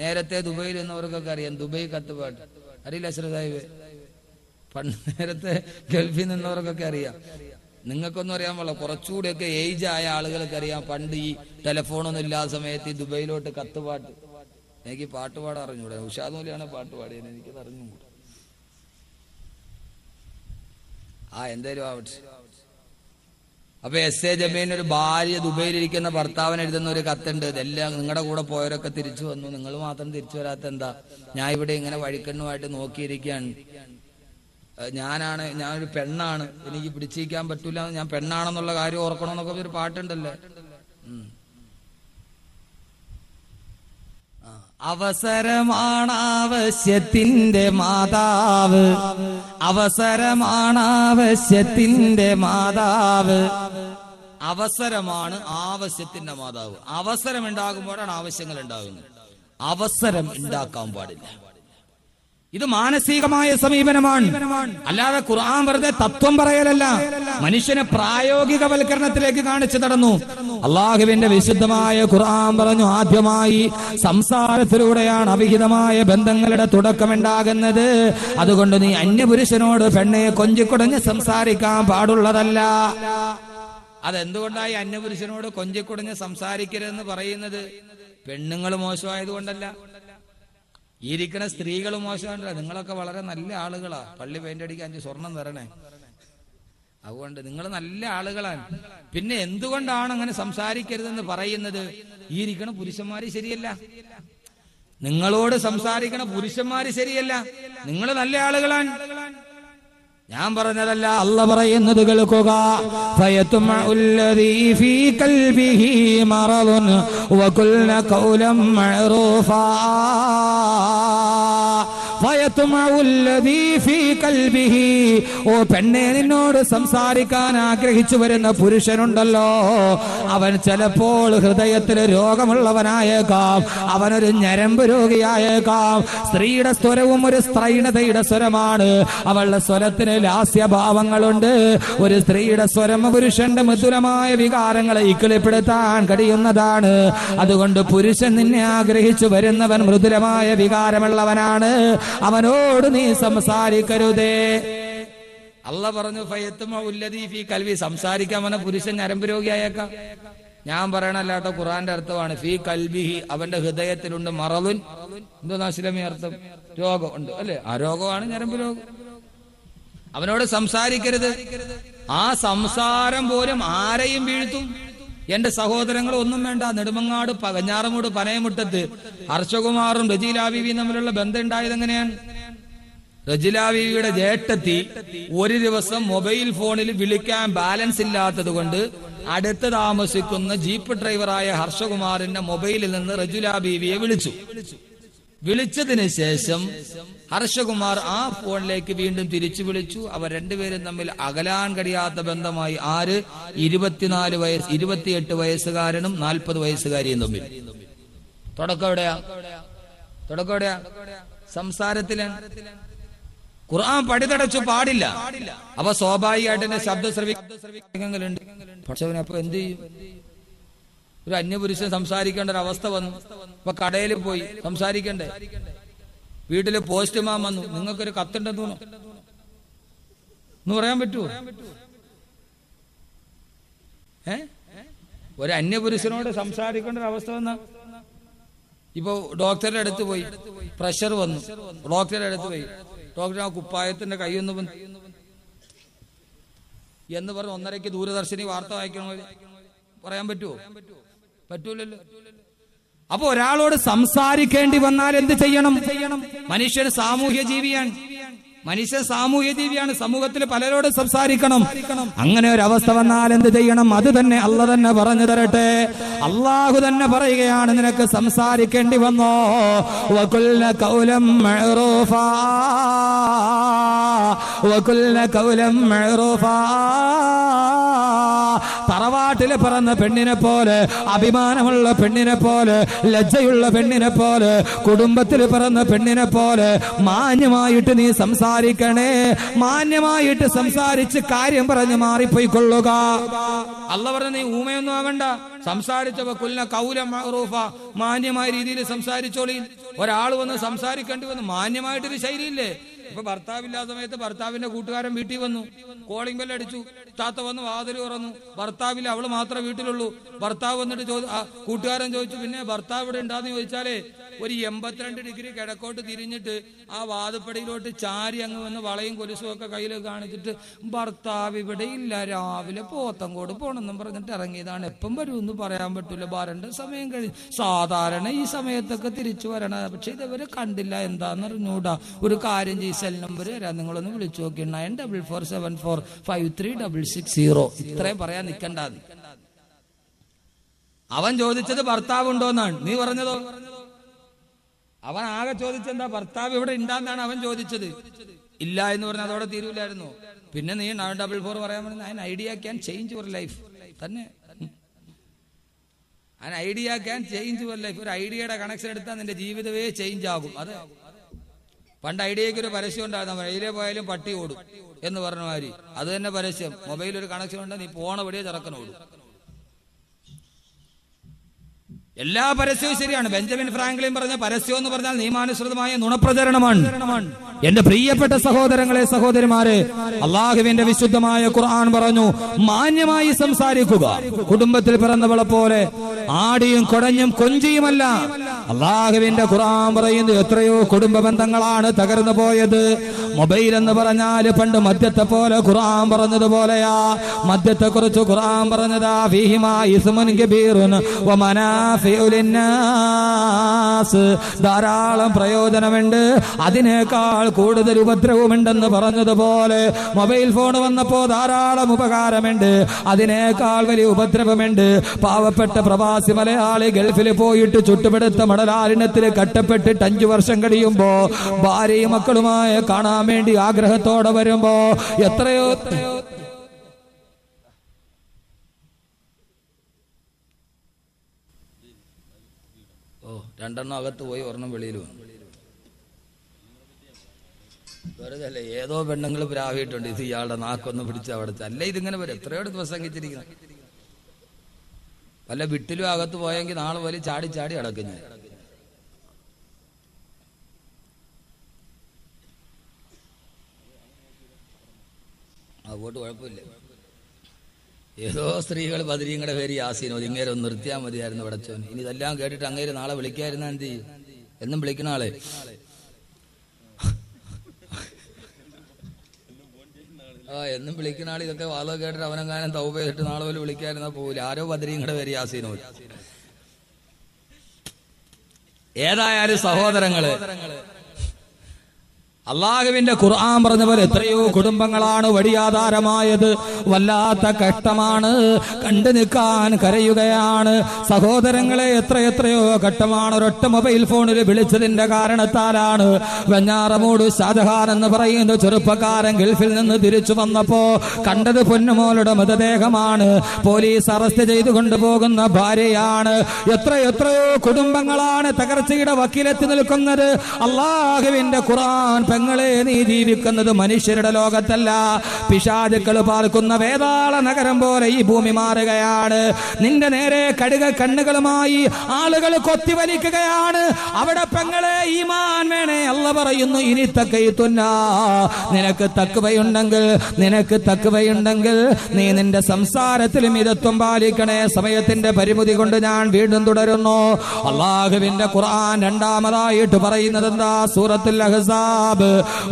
നേരത്തെ ദുബൈയിൽ നിന്നവർക്കൊക്കെ അറിയാം ദുബൈ കത്തുപാട്ട്. അറിയില്ല അഷ്റഫ് സാഹിബ്? പണ്ട് നേരത്തെ ഗൾഫിൽ നിന്നവർക്കൊക്കെ അറിയാം. നിങ്ങൾക്കൊന്നും അറിയാൻ പാടില്ല, കുറച്ചുകൂടിയൊക്കെ ഏജ് ആയ ആളുകൾക്ക് അറിയാം. പണ്ട് ഈ ടെലിഫോണൊന്നും ഇല്ലാത്ത സമയത്ത് ഈ ദുബൈയിലോട്ട് കത്തുപാട്ട്. എനിക്ക് പാട്ടുപാടാൻ അറിഞ്ഞൂടെ? ഉഷാദൂലിയാണ് പാട്ട് പാടിയത്, എനിക്കത് അറിഞ്ഞുകൂടാ. എന്തായാലും ആവട്ടെ. അപ്പൊ എസ് എ ജമീലിന് ഒരു ഭാര്യ ദുബൈയിലിരിക്കുന്ന ഭർത്താവിന് എഴുതുന്ന ഒരു കത്തുണ്ട്. ഇതെല്ലാം നിങ്ങളുടെ കൂടെ പോയവരൊക്കെ തിരിച്ചു വന്നു, നിങ്ങൾ മാത്രം തിരിച്ചു വരാത്ത എന്താ? ഞാൻ ഇവിടെ ഇങ്ങനെ വഴിക്കണ്ണുമായിട്ട് നോക്കിയിരിക്കുകയാണ്. ഞാനൊരു പെണ്ണാണ്, എനിക്ക് പിടിച്ചിരിക്കാൻ പറ്റൂല, ഞാൻ പെണ്ണാണെന്നുള്ള കാര്യം ഓർക്കണമെന്നൊക്കെ ഒരു പാട്ടുണ്ടല്ലേ. അവസരമാണ് ആവശ്യത്തിന്റെ മാതാവ്, അവസരമാണ് ആവശ്യത്തിന്റെ മാതാവ്. അവസരമാണ് ആവശ്യത്തിന്റെ മാതാവ്. അവസരം ഉണ്ടാകുമ്പോഴാണ് ആവശ്യങ്ങൾ ഉണ്ടാകുന്നത്. അവസരം ഉണ്ടാക്കാൻ പാടില്ല. ഇത് മാനസികമായ സമീപനമാണ്, അല്ലാതെ ഖുർആൻ വെറുതെ തത്വം പറയലല്ല. മനുഷ്യനെ പ്രായോഗികവൽക്കരണത്തിലേക്ക് കാണിച്ചു നടന്നു. അള്ളാഹുവിന്റെ വിശുദ്ധമായ ഖുർആൻ പറഞ്ഞു, ആദ്യമായി സംസാരത്തിലൂടെയാണ് അവിഹിതമായ ബന്ധങ്ങളുടെ തുടക്കമുണ്ടാകുന്നത്. അതുകൊണ്ട് നീ അന്യപുരുഷനോട് പെണ്ണെ കൊഞ്ചിക്കുടഞ്ഞ് സംസാരിക്കാൻ പാടുള്ളതല്ല. അതെന്തുകൊണ്ടായി അന്യപുരുഷനോട് കൊഞ്ചിക്കുടഞ്ഞ് സംസാരിക്കരുതെന്ന് പറയുന്നത്? പെണ്ണുങ്ങൾ മോശമായതുകൊണ്ടല്ല, ഇരിക്കണ സ്ത്രീകൾ മോശമായിട്ടല്ല. നിങ്ങളൊക്കെ വളരെ നല്ല ആളുകളാ. പള്ളി പെയിന്റ് അടിക്കാൻ 5 സ്വർണം തരണേ. അതുകൊണ്ട് നിങ്ങൾ നല്ല ആളുകളാണ്. പിന്നെ എന്തുകൊണ്ടാണ് അങ്ങനെ സംസാരിക്കരുതെന്ന് പറയുന്നത്? ഈ ഇരിക്കണ പുരുഷന്മാര് ശരിയല്ല, നിങ്ങളോട് സംസാരിക്കണ പുരുഷന്മാര് ശരിയല്ല. നിങ്ങൾ നല്ല ആളുകളാണ്. ഞാൻ പറഞ്ഞതല്ല, അല്ലാഹ് പറയുന്നത് കേൾക്കുക. ഫയതുമഉല്ലദീ ഫീ ഖൽബിഹി മറദുൻ വഖുൽന ഖൗലൻ മഅറൂഫാ. ഫയതുമഉല്ലദീ ഫീ ഖൽബിഹി, ഓ പെണ്ണെ, നിന്നോട് സംസാരിക്കാൻ ആഗ്രഹിച്ചു വരുന്ന പുരുഷനുണ്ടല്ലോ, അവൻ ചിലപ്പോൾ ഹൃദയത്തിൽ രോഗമുള്ളവനായേക്കാം, അവനൊരു ഞരമ്പ് രോഗിയായേക്കാം. സ്ത്രീയുടെ സ്വരവും ഒരു സ്ത്രൈണതയുടെ സ്വരമാണ്. അവളുടെ സ്വരത്തിന് ലാസ്യഭാവങ്ങളുണ്ട്. ഒരു സ്ത്രീയുടെ സ്വരം പുരുഷന്റെ മധുരമായ വികാരങ്ങളെ ഇക്കിളിപ്പെടുത്താൻ കഴിയുന്നതാണ്. അതുകൊണ്ട് പുരുഷൻ നിന്നെ ആഗ്രഹിച്ചു വരുന്നവൻ മൃദുലമായ വികാരമുള്ളവനാണ്, അവനോട് നീ സംസാരിക്കരുതേ. അള്ളാഹ് പറഞ്ഞു ഫയത്തുമഉല്ലദീ ഫീ ഖൽബി, സംസാരിക്കാൻ വന്ന പുരുഷൻ ഞരമ്പ് രോഗിയായേക്കാം. ഞാൻ പറയണല്ലാട്ടോ, ഖുർആന്റെ അർത്ഥമാണ്. ഫീ ഖൽബിഹി, അവന്റെ ഹൃദയത്തിലുണ്ട്. മറലുൻ, എന്തോ ഇസ്ലാമി അർത്ഥം? രോഗം ഉണ്ട് അല്ലെ? ആ രോഗമാണ് ഞരമ്പ് രോഗം. അവനോട് സംസാരിക്കരുത്. ആ സംസാരം പോലും ആരെയും വീഴ്ത്തും. എന്റെ സഹോദരങ്ങൾ, ഒന്നും വേണ്ട. നെടുമങ്ങാട് പകഞ്ഞാറമൂട് പനയമുട്ടത്ത് ഹർഷകുമാറും റജീലാ ബീവിയും തമ്മിലുള്ള ബന്ധം ഉണ്ടായത് എങ്ങനെയാണ്? റജീലാ ബീവിയുടെ ജേഷ്ഠത്തി ഒരു ദിവസം മൊബൈൽ ഫോണിൽ വിളിക്കാൻ ബാലൻസ് ഇല്ലാത്തത് കൊണ്ട് അടുത്ത് താമസിക്കുന്ന ജീപ്പ് ഡ്രൈവറായ ഹർഷകുമാറിന്റെ മൊബൈലിൽ നിന്ന് റജീലാ ബീവിയെ വിളിച്ചു. വിളിച്ചതിന് ശേഷം ഹർഷകുമാർ ആ ഫോണിലേക്ക് വീണ്ടും തിരിച്ചു വിളിച്ചു. അവർ രണ്ടുപേരും തമ്മിൽ അകലാൻ കഴിയാത്ത ബന്ധമായി. ആര്? 28 വയസ്സുകാരനും 40 വയസ്സുകാരിയും തമ്മിൽ. തുടക്കം എവിടെയാ? സംസാരത്തിലാണ്. ഖുർആൻ പടിതടച്ചു പാടില്ല. അപ്പൊ സ്വാഭാവികമായിട്ട് എന്റെ ശബ്ദ ശ്രവിക്കുന്നുണ്ട്. പക്ഷെ അപ്പൊ എന്ത് ചെയ്യും? ഒരു അന്യപുരുഷൻ സംസാരിക്കേണ്ട ഒരു അവസ്ഥ വന്നു. അപ്പൊ കടയിൽ പോയി സംസാരിക്കണ്ടേ? വീട്ടില് പോസ്റ്റ്മാൻ വന്നു, നിങ്ങൾക്കൊരു കത്തുണ്ടെന്ന് തോന്നുന്നു എന്ന് പറയാൻ പറ്റുമോ? ഒരു അന്യപുരുഷനോട് സംസാരിക്കേണ്ട ഒരു അവസ്ഥ വന്ന ഇപ്പൊ ഡോക്ടറുടെ അടുത്ത് പോയി, പ്രഷർ വന്നു, ഡോക്ടറുടെ അടുത്ത് പോയി, ഡോക്ടർ ആ കുപ്പായത്തിന്റെ കൈയൊന്ന് എന്ന് പറഞ്ഞ് 1:30 ദൂരദർശനി വാർത്ത വായിക്കണ പറയാൻ പറ്റുമോ? പറ്റൂലല്ലോ. അപ്പൊ ഒരാളോട് സംസാരിക്കേണ്ടി വന്നാൽ എന്ത് ചെയ്യണം? മനുഷ്യൻ സാമൂഹ്യ ജീവിയാണ്. സമൂഹത്തിൽ പലരോട് സംസാരിക്കണം. അങ്ങനെ ഒരു അവസ്ഥ വന്നാൽ എന്ത് ചെയ്യണം? അത് തന്നെ അള്ളാഹു തന്നെ പറഞ്ഞു തരട്ടെ. അള്ളാഹു തന്നെ പറയുകയാണ്, നിനക്ക് സംസാരിക്കേണ്ടി വന്നോ, വഖുൽന ഖൗലൻ മഅറൂഫാ, വഖുൽന ഖൗലൻ മഅറൂഫാ. തറവാട്ടില് പിറന്ന പെണ്ണിനെ പോലെ, അഭിമാനമുള്ള പെണ്ണിനെ പോലെ, ലജ്ജയുള്ള പെണ്ണിനെ പോലെ, കുടുംബത്തിൽ പിറന്ന പെണ്ണിനെ പോലെ മാന്യമായിട്ട് നീ സംസാരിക്കണേ. മാന്യമായിട്ട് സംസാരിച്ച് കാര്യം പറഞ്ഞ് മാറിപ്പോയിക്കൊള്ളുക. അല്ലാഹു പറഞ്ഞ നീ ഊമയൊന്നും ആവണ്ട. സംസാരിച്ചപ്പോ കുൽന ഖൗലൻ മഅറൂഫ, മാന്യമായ രീതിയിൽ സംസാരിച്ചോളി. ഒരാൾ വന്ന് സംസാരിക്കേണ്ടി വന്നു, മാന്യമായിട്ടൊരു ശൈലിയില്ലേ? ഇപ്പൊ ഭർത്താവില്ലാത്ത സമയത്ത് ഭർത്താവിന്റെ കൂട്ടുകാരൻ വീട്ടിൽ വന്നു, കോളിംഗ് ബെൽ അടിച്ചു, താത്ത വന്ന് വാതിൽ തുറന്നു, ഭർത്താവില്ല, അവള് മാത്രമേ വീട്ടിലുള്ളൂ. ഭർത്താവ് വന്നിട്ട് കൂട്ടുകാരൻ ചോദിച്ചു, പിന്നെ ഭർത്താവ് ഇവിടെ ഉണ്ടാന്ന് ചോദിച്ചാലേ ഒരു 82 ഡിഗ്രി കിഴക്കോട്ട് തിരിഞ്ഞിട്ട് ആ വാതുപ്പടിയിലോട്ട് ചാരി അങ്ങ് വന്ന് വളയും കൊലുസും ഒക്കെ കയ്യിൽ കാണിച്ചിട്ട്, ഭർത്താവ് ഇവിടെ ഇല്ല, രാവിലെ പോത്തങ്കോട് പോണെന്നും പറഞ്ഞിട്ട് ഇറങ്ങിയതാണ്, എപ്പം വരുമെന്ന് പറയാൻ പറ്റൂല, വരണ്ട സമയം കഴിഞ്ഞു, സാധാരണ ഈ സമയത്തൊക്കെ തിരിച്ചു വരണം, പക്ഷെ ഇതവരെ കണ്ടില്ല, എന്താന്ന് അറിഞ്ഞൂടാ, ഒരു കാര്യം ചെയ്യും, സെൽ നമ്പർ തരാം, നിങ്ങളൊന്ന് വിളിച്ചു നോക്കി, 9447453660. ഇത്രയും പറയാൻ നിൽക്കണ്ട. അവൻ ചോദിച്ചത് ഭർത്താവ് ഉണ്ടോന്നാണ്, നീ പറഞ്ഞതോ? അവൻ ആകെ ചോദിച്ചെന്താ, ഭർത്താവ് ഇവിടെ ഉണ്ടാന്നാണ് അവൻ ചോദിച്ചത്. ഇല്ല എന്ന് പറഞ്ഞാൽ അതോടെ തീരൂലായിരുന്നു. പിന്നെ നീ 944 പറയാൻ പറഞ്ഞ അതിന് idea can change your life തന്നെ. അതിന് idea can change your life. ഒരു ഐഡിയയുടെ കണക്ഷൻ എടുത്താൽ നിന്റെ ജീവിതമേ ചേഞ്ച് ആകും. അത് പണ്ട് ഐഡിയയ്ക്ക് ഒരു പരസ്യം ഉണ്ടായിരുന്നു, വഴിയിലെ പോയാലും പട്ടി ഓടും എന്ന് പറഞ്ഞ മാതിരി അത് തന്നെ പരസ്യം. മൊബൈലിൽ ഒരു കണക്ഷൻ ഉണ്ട്, നീ പോണ വഴിയെ ചെറുക്കനോടും. എല്ലാ പരസ്യവും ശരിയാണ്. ബെഞ്ചമിൻ ഫ്രാങ്ക്ലിൻ പറഞ്ഞ പരസ്യം എന്ന് പറഞ്ഞാൽ നിയമാനുസൃതമായ നുണപ്രചരണമാണ്. എന്റെ പ്രിയപ്പെട്ട സഹോദരങ്ങളെ, സഹോദരിമാരെ, അള്ളാഹുവിന്റെ വിശുദ്ധമായ ഖുർആൻ പറഞ്ഞു, മാന്യമായി സംസാരിക്കുക. കുടുംബത്തിൽ പിറന്നവളെ പോലെ ആടിയും കുടഞ്ഞും കൊഞ്ചിയുമല്ല. അള്ളാഹുവിന്റെ ഖുർആൻ പറയുന്നു, എത്രയോ കുടുംബ ബന്ധങ്ങളാണ് തകർന്നു പോയത്. മൊബൈൽ എന്ന് പറഞ്ഞാൽ പണ്ട് മദ്യത്തെ പോലെ ഖുർആൻ പറഞ്ഞതുപോലെയാ. മദ്യത്തെ കുറിച്ച് ഖുർആൻ പറഞ്ഞതാ, ഫീഹിമാ ഇസ്മുൻ കബീറുൻ വമനാഫിഉ ലിന്നാസ്. ധാരാളം പ്രയോജനമുണ്ട്, അതിനേക്കാൾ കൂടുതൽ ഉപദ്രവമുണ്ടെന്ന് പറഞ്ഞതുപോലെ മൊബൈൽ ഫോൺ വന്നപ്പോ ധാരാളം ഉപകാരമുണ്ട്, അതിനേക്കാൾ വലിയ ഉപദ്രവമുണ്ട്. പാവപ്പെട്ട പ്രവാസി മലയാളി ഗൾഫിൽ പോയിട്ട് ചുട്ടുപിടുത്ത മണലാരണ്യത്തിൽ കട്ടപ്പെട്ടിട്ട് 5 വർഷം കഴിയുമ്പോ ഭാര്യയും മക്കളുമായി കാണാൻ വേണ്ടി ആഗ്രഹത്തോടെ വരുമ്പോ എത്രയോ 2 അകത്ത് പോയി, 1 വെളിയിൽ വന്നു. വെറുതെ അല്ലേ, ഏതോ പെണ്ണുങ്ങൾ പ്രാവിയിട്ടുണ്ട്, ഇത് ഇയാളുടെ നാക്കൊന്ന് പിടിച്ച് അവിടെ അല്ല. ഇതിങ്ങനെ വരും, എത്രയോ പ്രസംഗിച്ചിരിക്കണം. വല്ല വിട്ടിലും അകത്ത് പോയെങ്കിൽ നാളെ പോലെ ചാടി ചാടി അടക്കും ഞാൻ. അതുകൊണ്ട് കുഴപ്പമില്ല. ഏതോ സ്ത്രീകൾ ബദരീങ്ങളുടെ പേര് യാസീനോ, ഇങ്ങേരെ ഒന്ന് നിർത്തിയാൽ മതിയായിരുന്നു പടച്ചോൻ. ഇനി ഇതെല്ലാം കേട്ടിട്ട് അങ്ങേര് നാളെ വിളിക്കാതിരുന്ന എന്ത് ചെയ്യും? എന്നും വിളിക്കുന്ന ആളെ എന്നും വിളിക്കുന്ന ആൾ ഇതൊക്കെ വാദം കേട്ടിട്ട് അവനെങ്ങാനും തൗബ ചെയ്തിട്ട് നാളെ പോലെ വിളിക്കാതിരുന്നാ പോവില്ല. ആരോ ബദരീങ്ങളുടെ പേര് യാസീനോ. ഏതായാലും സഹോദരങ്ങള്, അള്ളാഹുവിന്റെ ഖുർആൻ പറഞ്ഞ പോലെ എത്രയോ കുടുംബങ്ങളാണ് വഴിയാധാരമായത്. വല്ലാത്ത കഷ്ടമാണ്, കണ്ടു നിൽക്കാൻ കരയുകയാണ്. സഹോദരങ്ങളെ, എത്രയോ ഘട്ടമാണ് ഒരൊറ്റ മൊബൈൽ ഫോണിൽ വിളിച്ചതിന്റെ കാരണത്താലാണ് വെഞ്ഞാറമൂട് ഷാജഹാൻ എന്ന് പറയുന്ന ചെറുപ്പക്കാരൻ ഗൾഫിൽ നിന്ന് തിരിച്ചു വന്നപ്പോ കണ്ടത് പൊന്നുമോളുടെ മൃതദേഹമാണ്. പോലീസ് അറസ്റ്റ് ചെയ്തു കൊണ്ടുപോകുന്ന ഭാര്യയാണ്. എത്രയോ കുടുംബങ്ങളാണ് തകർച്ചയുടെ വക്കീലെത്തി നിൽക്കുന്നത്. അള്ളാഹുവിന്റെ ഖുർആൻ, പെങ്ങളെ, നീ ജീവിക്കുന്നത് മനുഷ്യരുടെ ലോകത്തല്ല, പിശാചുക്കൾ പാർക്കുന്ന വേതാള നഗരം പോലെ ഈ ഭൂമി മാറുകയാണ്. നിന്റെ നേരെ കടുക കണ്ണുകളുമായി ആളുകൾ കൊത്തിവലിക്കുകയാണ്. അവിടെ പെങ്ങളെ ഈമാൻ വേണേ. അല്ല പറയുന്നു, ഇനി തക്കയ്തുന്ന, നിനക്ക് തക്കുവയുണ്ടെങ്കിൽ നീ നിന്റെ സംസാരത്തിൽ മിതത്വം പാലിക്കണേ. സമയത്തിന്റെ പരിമിതി കൊണ്ട് ഞാൻ വീണ്ടും തുടരുന്നു. അള്ളാഹുവിന്റെ ഖുർആൻ രണ്ടാമതായിട്ട് പറയുന്നത് എന്താ? സൂറത്തുൽ അഹ്സാബ്,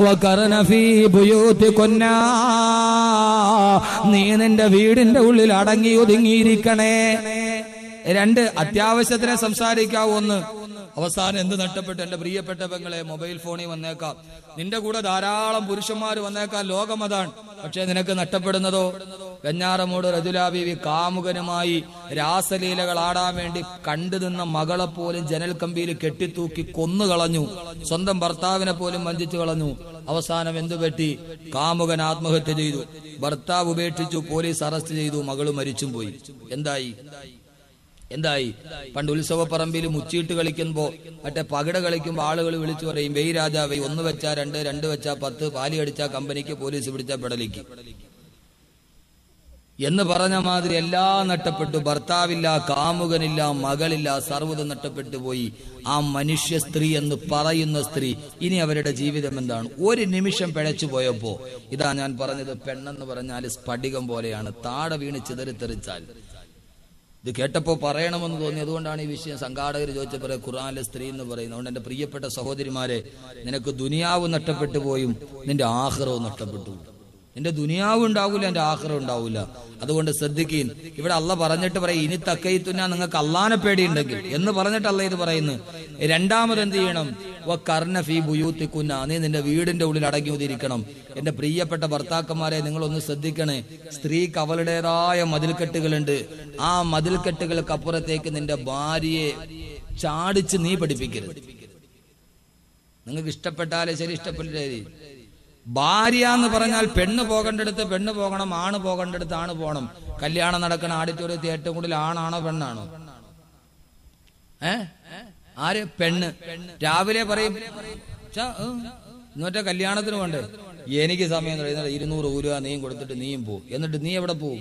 വഖർന ഫീ ബുയൂതികുന്ന, നീ നിന്റെ വീടിന്റെ ഉള്ളിൽ അടങ്ങി ഒതുങ്ങിയിരിക്കണേ. രണ്ട്, അത്യാവശ്യത്തിനെ സംസാരിക്കാവൂ. ഒന്ന്, അവസാനം എന്ത് നഷ്ടപ്പെട്ടു? എന്റെ പ്രിയപ്പെട്ട പെങ്ങളെ, മൊബൈൽ ഫോണിൽ വന്നേക്കാം, നിന്റെ കൂടെ ധാരാളം പുരുഷന്മാർ വന്നേക്കാം, ലോകം അതാണ്. പക്ഷെ നിനക്ക് നഷ്ടപ്പെടുന്നതോ? വെഞ്ഞാറമൂട് റജുലാ ബീവി കാമുകനുമായി രാസലീലകൾ ആടാൻ വേണ്ടി കണ്ടു നിന്ന മകളെ പോലും ജനൽ കമ്പിയിൽ കെട്ടിത്തൂക്കി കൊന്നുകളഞ്ഞു. സ്വന്തം ഭർത്താവിനെ പോലും വഞ്ചിച്ചു കളഞ്ഞു. അവസാനം എന്തു പറ്റി? കാമുകൻ ആത്മഹത്യ ചെയ്തു, ഭർത്താവ് ഉപേക്ഷിച്ചു, പോലീസ് അറസ്റ്റ് ചെയ്തു, മകള് മരിച്ചും പോയി. എന്തായി? പണ്ട് ഉത്സവപ്പറമ്പിൽ മുച്ചീട്ട് കളിക്കുമ്പോ, മറ്റേ പകിട കളിക്കുമ്പോ ആളുകൾ വിളിച്ചു പറയും, വെയ് രാജാവേ, 1 വെച്ചാ 2, 2 വെച്ചാ 10, പാലി അടിച്ചാ കമ്പനിക്ക്, പോലീസ് പിടിച്ചാ പെടലിക്ക് എന്ന് പറഞ്ഞ മാതിരി എല്ലാം നഷ്ടപ്പെട്ടു. ഭർത്താവില്ല, കാമുകനില്ല, മകളില്ല, സർവ്വതും നഷ്ടപ്പെട്ടു പോയി. ആ മനുഷ്യ സ്ത്രീ എന്ന് പറയുന്ന സ്ത്രീ ഇനി അവരുടെ ജീവിതം എന്താണ്? ഒരു നിമിഷം പിഴച്ചു പോയപ്പോ, ഇതാ ഞാൻ പറഞ്ഞത്, പെണ്ണെന്ന് പറഞ്ഞാൽ സ്ഫടികം പോലെയാണ്, താട വീണ് ചിതറിത്തെറിച്ചാൽ. ഇത് കേട്ടപ്പോ പറയണമെന്ന് തോന്നി. അതുകൊണ്ടാണ് ഈ വിഷയം സംഘാടകർ ചോദിച്ചപ്പോൾ ഖുർആനിലെ സ്ത്രീ എന്ന് പറയുന്നത്. അതുകൊണ്ട് എന്റെ പ്രിയപ്പെട്ട സഹോദരിമാരെ, നിനക്ക് ദുനിയാവ് നഷ്ടപ്പെട്ടു പോയും നിന്റെ ആഖിറവും നഷ്ടപ്പെട്ടു. നിന്റെ ദുനിയാവ് ഉണ്ടാവില്ല, എന്റെ ആഖിറം ഉണ്ടാവില്ല. അതുകൊണ്ട് ശ്രദ്ധിക്കീൻ. ഇവിടെ അള്ള പറഞ്ഞിട്ട് പറയും, ഇനി തക്കയ്തുന്ന, നിങ്ങൾക്ക് അള്ളാനെ പേടിയുണ്ടെങ്കിൽ എന്ന് പറഞ്ഞിട്ട് അള്ള ഇത് പറയുന്നു. രണ്ടാമത് എന്ത് ചെയ്യണം? വഖർന ഫീ ബുയൂതികുന്ന, നീ നിന്റെ വീടിന്റെ ഉള്ളിൽ അടങ്ങി ഒതിരിക്കണം. എന്റെ പ്രിയപ്പെട്ട ഭർത്താക്കന്മാരെ, നിങ്ങളൊന്ന് ശ്രദ്ധിക്കണേ. സ്ത്രീക്ക് അവളുടേതായ മതിൽക്കെട്ടുകളുണ്ട്. ആ മതിൽക്കെട്ടുകൾക്ക് അപ്പുറത്തേക്ക് നിന്റെ ഭാര്യയെ ചാടിച്ച് നീ പഠിപ്പിക്കരുത്. നിങ്ങൾക്ക് ഇഷ്ടപ്പെട്ടാലേ ശരി, ഇഷ്ടപ്പെട്ടില്ലേ. ഭാര്യ എന്ന് പറഞ്ഞാൽ പെണ്ണ് പോകേണ്ടടുത്ത് പെണ്ണ് പോകണം, ആണ് പോകേണ്ടടുത്ത് ആണ് പോകണം. കല്യാണം നടക്കണ ആഡിറ്റോറിയത്തിൽ ഏറ്റവും കൂടുതൽ ആണാണോ പെണ്ണാണോ? ആര്? പെണ്ണ്. രാവിലെ പറയും, ഇന്നൊറ്റ കല്യാണത്തിന് പോണ്ടേ, എനിക്ക് സമയം 200 രൂപ നീയും കൊടുത്തിട്ട് നീയും പോവും. എന്നിട്ട് നീ എവിടെ പോവും?